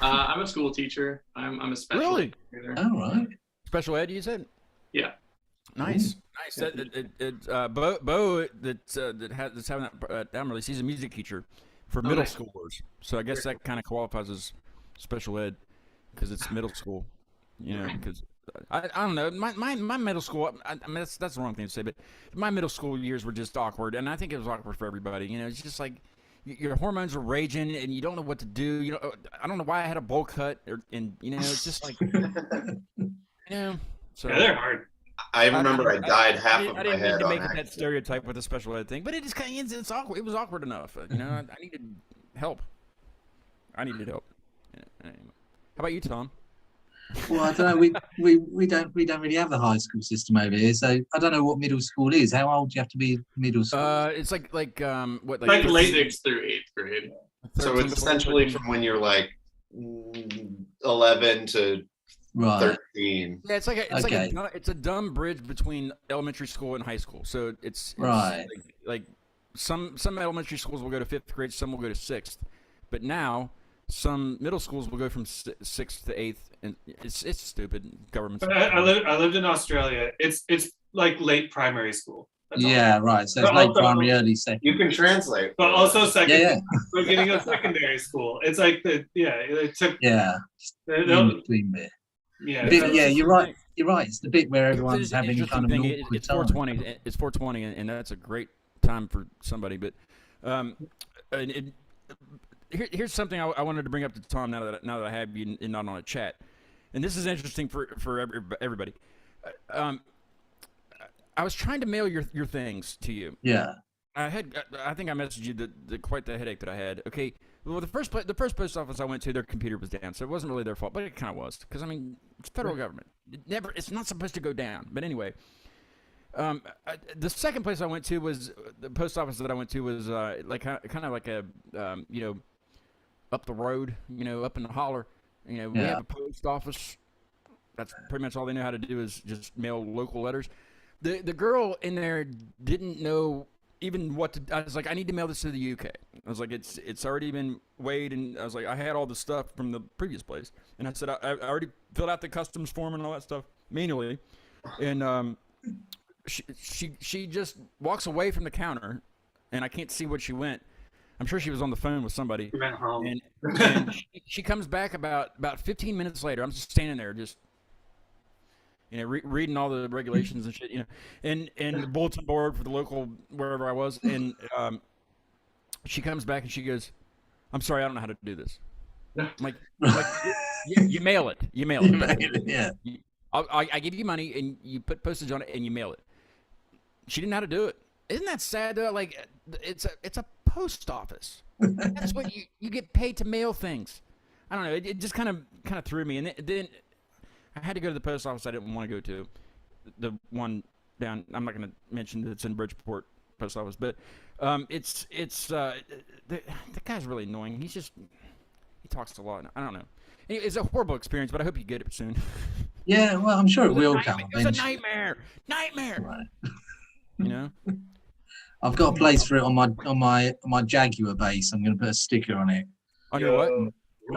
[SPEAKER 4] I'm a school teacher. I'm a special
[SPEAKER 1] Really?
[SPEAKER 4] educator.
[SPEAKER 2] All right.
[SPEAKER 1] Special ed, you said?
[SPEAKER 4] Yeah.
[SPEAKER 1] Nice. Bo that's having that album release, he's a music teacher for middle
[SPEAKER 4] nice.
[SPEAKER 1] schoolers. So I guess that kind of qualifies as special ed because it's middle school. You know, because I don't know. My middle school, I mean, that's the wrong thing to say, but my middle school years were just awkward, and I think it was awkward for everybody. You know, it's just like your hormones are raging, and you don't know what to do. You know, I don't know why I had a bowl cut, and you know, it's just like, you know. So
[SPEAKER 5] Yeah, they're hard.
[SPEAKER 3] I remember I dyed half of
[SPEAKER 1] I
[SPEAKER 3] my
[SPEAKER 1] didn't mean
[SPEAKER 3] head
[SPEAKER 1] to
[SPEAKER 3] on
[SPEAKER 1] make it that
[SPEAKER 3] accident.
[SPEAKER 1] stereotype with a special ed thing, but it just kind of it's awkward. It was awkward enough. You know, I needed help. I needed help. Yeah, anyway. How about you, Tom?
[SPEAKER 2] Well, I don't know. We don't really have a high school system over here, so I don't know what middle school is. How old do you have to be middle school?
[SPEAKER 1] It's like what
[SPEAKER 5] Like late
[SPEAKER 4] 6th through 8th grade.
[SPEAKER 3] So
[SPEAKER 1] 13,
[SPEAKER 3] it's essentially
[SPEAKER 1] 14.
[SPEAKER 3] from when you're like 11 to
[SPEAKER 2] Right.
[SPEAKER 3] 13.
[SPEAKER 1] Yeah, it's like
[SPEAKER 2] Okay.
[SPEAKER 1] it's a dumb bridge between elementary school and high school. So it's
[SPEAKER 2] Right.
[SPEAKER 1] like some elementary schools will go to 5th grade, some will go to 6th, but now some middle schools will go from 6th to 8th, and it's stupid government.
[SPEAKER 5] But I lived in Australia. It's like late primary school. That's all.
[SPEAKER 2] Yeah, right. So it's
[SPEAKER 5] But
[SPEAKER 2] late
[SPEAKER 5] also-
[SPEAKER 2] primary, early
[SPEAKER 3] You
[SPEAKER 2] secondary.
[SPEAKER 3] can translate.
[SPEAKER 5] But also
[SPEAKER 2] Yeah,
[SPEAKER 5] beginning of secondary school. It's like it took.
[SPEAKER 2] yeah. In between bit.
[SPEAKER 5] Yeah.
[SPEAKER 2] But yeah, you're right. You're right. It's the bit where everyone's
[SPEAKER 1] It's an
[SPEAKER 2] having
[SPEAKER 1] interesting
[SPEAKER 2] kind of an
[SPEAKER 1] thing.
[SPEAKER 2] awkward
[SPEAKER 1] It's
[SPEAKER 2] time.
[SPEAKER 1] 420. It's 420, and that's a great time for somebody. But here's something I wanted to bring up to Tom now that I have you and not on a chat, and this is interesting for everybody. I was trying to mail your things to you.
[SPEAKER 2] Yeah.
[SPEAKER 1] I think I messaged you quite the headache that I had. Okay, well the first post office I went to, their computer was down, so it wasn't really their fault, but it kind of was because I mean it's federal government. It's not supposed to go down. But anyway, the second place I went to was the post office that I went to was like kind of like a up the road, up in the holler. We
[SPEAKER 2] Yeah.
[SPEAKER 1] have a post office. That's pretty much all they know how to do is just mail local letters. The girl in there didn't know even what to. I was like, I need to mail this to the UK. I was like, it's already been weighed, and I was like, I had all the stuff from the previous place, and I said I already filled out the customs form and all that stuff manually, and she just walks away from the counter, and I can't see what she went. I'm sure she was on the phone with somebody,
[SPEAKER 5] Went home.
[SPEAKER 1] and she comes back about 15 minutes later. I'm just standing there, just. reading all the regulations and shit, and the bulletin board for the local wherever I was, and she comes back and she goes, "I'm sorry, I don't know how to do this." I'm like you mail it. You mail it.
[SPEAKER 2] Yeah.
[SPEAKER 1] I give you money and you put postage on it and you mail it. She didn't know how to do it. Isn't that sad though? Like it's a post office. That's what you get paid to mail things. I don't know. It just kind of threw me, and then I had to go to the post office I didn't want to go to, the one down. I'm not going to mention that it's in Bridgeport post office, but the guy's really annoying. He talks a lot. I don't know. It's a horrible experience, but I hope you get it soon.
[SPEAKER 2] Yeah, well, I'm sure it will come.
[SPEAKER 1] It's a nightmare. Right.
[SPEAKER 2] I've got a place for it on my Jaguar base. I'm going to put a sticker on it.
[SPEAKER 1] On your what?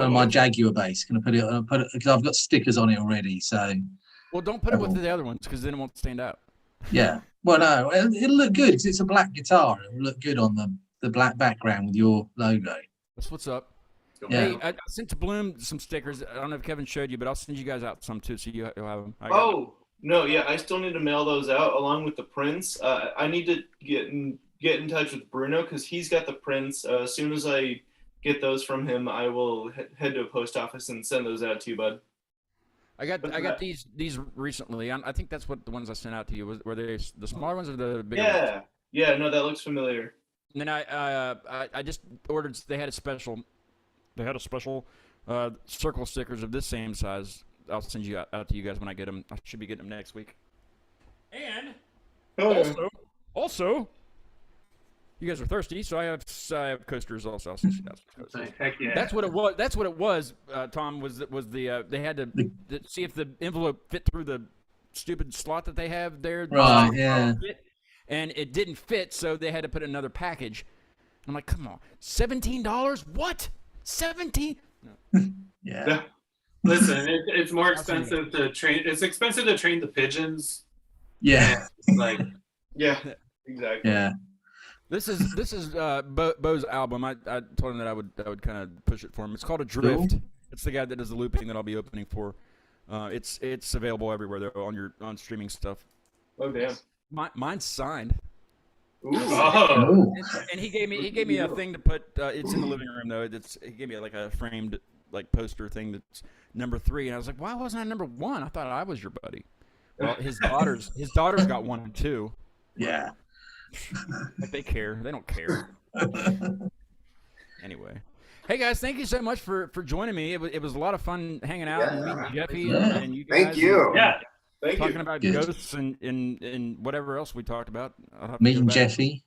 [SPEAKER 2] On my Jaguar base. Going to put it because I've got stickers on it already. So.
[SPEAKER 1] Well, don't put it with the other ones because then it won't stand out.
[SPEAKER 2] Yeah. Well, no, it'll look good because it's a black guitar. It'll look good on the black background with your logo.
[SPEAKER 1] That's what's up.
[SPEAKER 2] Yeah.
[SPEAKER 1] Hey, I sent to Bloom some stickers. I don't know if Kevin showed you, but I'll send you guys out some too, so you'll have them.
[SPEAKER 6] No, yeah, I still need to mail those out along with the prints. I need to get in touch with Bruno because he's got the prints. As soon as I get those from him, I will head to a post office and send those out to you, bud.
[SPEAKER 1] I got these recently. I think that's what the ones I sent out to you were they the smaller ones or the bigger ones?
[SPEAKER 6] Yeah, no, that looks familiar.
[SPEAKER 1] And then I just ordered. They had a special circle stickers of this same size. I'll send you out to you guys when I get them. I should be getting them next week. And also, you guys are thirsty, so I have coasters also. I'll send you guys coasters.
[SPEAKER 5] Heck yeah.
[SPEAKER 1] That's what it was. Tom was the they had to see if the envelope fit through the stupid slot that they have there.
[SPEAKER 2] Right. Yeah.
[SPEAKER 1] And it didn't fit, so they had to put another package. I'm like, come on, $17? What? 17? No.
[SPEAKER 2] Yeah.
[SPEAKER 5] Listen, it's more expensive to train. It's expensive to train the pigeons.
[SPEAKER 2] Yeah.
[SPEAKER 5] Like.
[SPEAKER 6] Yeah. Exactly.
[SPEAKER 2] Yeah.
[SPEAKER 1] This is Bo's album. I told him that I would kind of push it for him. It's called Adrift. Cool. It's the guy that does the looping that I'll be opening for. It's available everywhere though on streaming stuff.
[SPEAKER 6] Oh damn.
[SPEAKER 1] Mine's signed.
[SPEAKER 6] Ooh.
[SPEAKER 2] Oh.
[SPEAKER 1] And he gave me a thing to put. It's in the living room though. He gave me like a framed like poster thing that's number 3, and I was like, why wasn't I number 1? I thought I was your buddy. Well, his daughters got 1 and 2.
[SPEAKER 2] Yeah.
[SPEAKER 1] Like they care. They don't care. Anyway. Hey guys, thank you so much for joining me. It was a lot of fun hanging out and meeting Jeffy and you guys.
[SPEAKER 3] Thank you.
[SPEAKER 5] Yeah.
[SPEAKER 1] Talking about ghosts and whatever else we talked about.
[SPEAKER 2] Meeting Jeffy.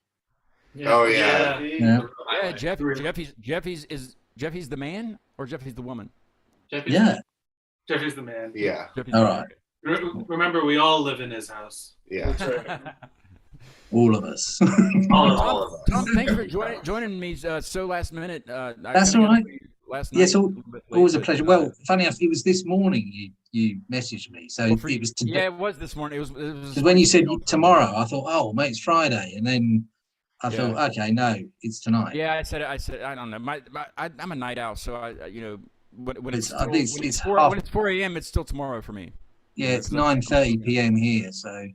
[SPEAKER 3] Yeah. Oh yeah.
[SPEAKER 1] Yeah, Jeffy's the man or Jeffy's the woman?
[SPEAKER 5] Jeffy's the man.
[SPEAKER 3] Yeah.
[SPEAKER 2] All right.
[SPEAKER 5] Remember, we all live in his house.
[SPEAKER 3] Yeah.
[SPEAKER 6] That's right.
[SPEAKER 2] All of us.
[SPEAKER 3] all of us.
[SPEAKER 1] Tom, thanks for joining me so last minute.
[SPEAKER 2] That's all right.
[SPEAKER 1] Last night.
[SPEAKER 2] Yes, always a pleasure. Well, funny enough, it was this morning you messaged me, so it was today.
[SPEAKER 1] Yeah, it was this morning. It was
[SPEAKER 2] because when you said tomorrow, I thought, oh, mate, it's Friday, and then I thought, okay, no, it's tonight.
[SPEAKER 1] Yeah, I said, I don't know. I'm a night owl, so when it's 4 a.m., it's still tomorrow for me.
[SPEAKER 2] Yeah, it's 9:30 p.m. here, so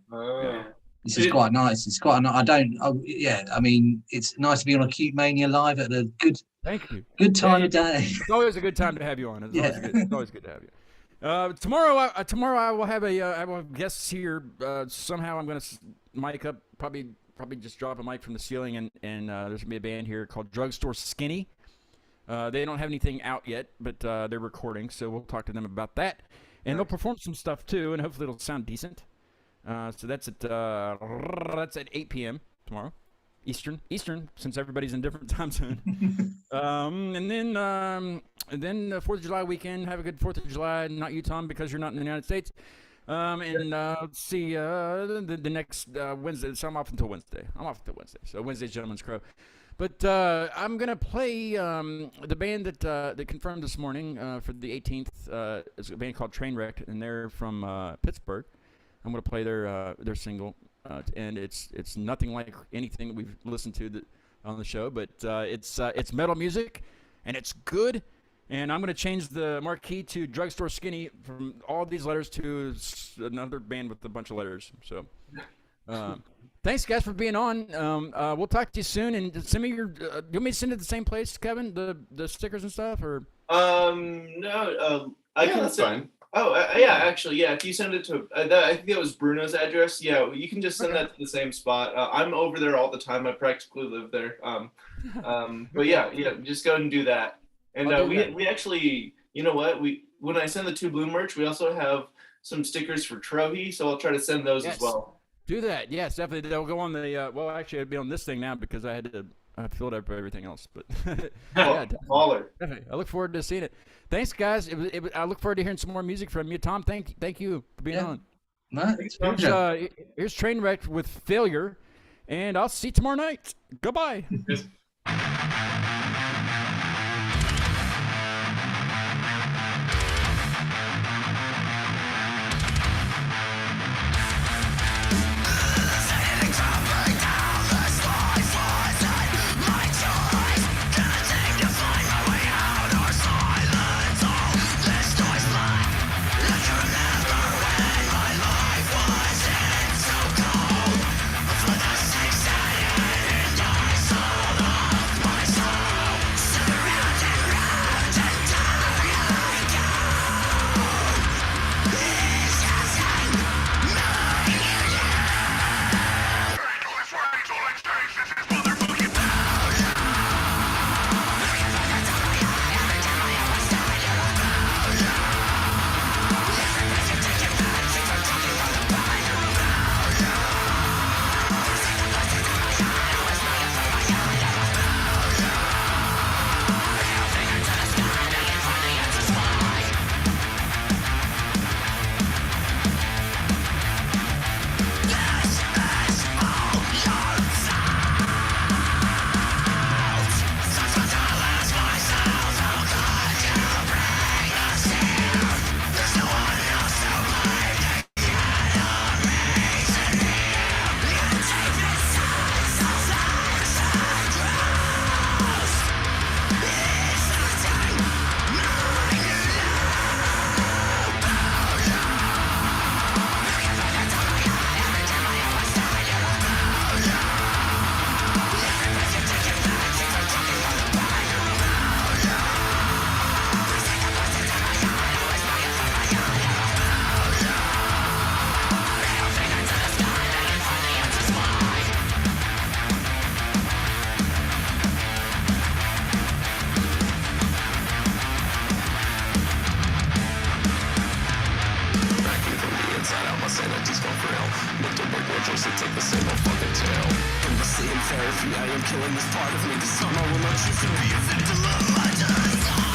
[SPEAKER 2] this is quite nice. It's quite. I mean, it's nice to be on Acute Mania live at a good.
[SPEAKER 1] Thank you.
[SPEAKER 2] Good time of day.
[SPEAKER 1] It's always a good time to have you on. It's always good to have you. Tomorrow I will have I will have guests here. Somehow I'm going to mic up. Probably just drop a mic from the ceiling, and there's going to be a band here called Drugstore Skinny. They don't have anything out yet, but they're recording, so we'll talk to them about that. And they'll perform some stuff too, and hopefully it'll sound decent. So that's at 8 p.m. tomorrow, Eastern, since everybody's in different time zone. And then the 4th of July weekend. Have a good 4th of July. Not you, Tom, because you're not in the United States. Let's see the next Wednesday. So I'm off until Wednesday. So Wednesday's Gentleman's Crow. But I'm gonna play the band that confirmed this morning for the 18th. It's a band called Trainwreck, and they're from Pittsburgh. I'm gonna play their single, and it's nothing like anything that we've listened to on the show, but it's metal music, and it's good, And I'm going to change the marquee to Drugstore Skinny from all these letters to another band with a bunch of letters. So, thanks, guys, for being on. We'll talk to you soon. And send me your. Do you want me to send it to the same place, Kevin? The stickers and stuff, or?
[SPEAKER 6] No. I can
[SPEAKER 3] that's
[SPEAKER 6] send.
[SPEAKER 3] fine.
[SPEAKER 6] Oh, yeah. Actually, yeah. If you send it to, I think that was Bruno's address. Yeah, you can just send that to the same spot. I'm over there all the time. I practically live there. But yeah, just go and do that. And we actually, you know what? When I send the Two Blue merch, we also have some stickers for Trohi, so I'll try to send those as well.
[SPEAKER 1] Do that. Yes, definitely. They'll go on the. Well, actually, it'd be on this thing now because I had to. I filled up everything else, but yeah, definitely. I look forward to seeing it. Thanks, guys. I look forward to hearing some more music from you, Tom. Thank you for being on. Here's Trainwreck with Failure, and I'll see you tomorrow night. Goodbye.
[SPEAKER 7] I am killing this part of me. This time I will not choose to be a victim of my design.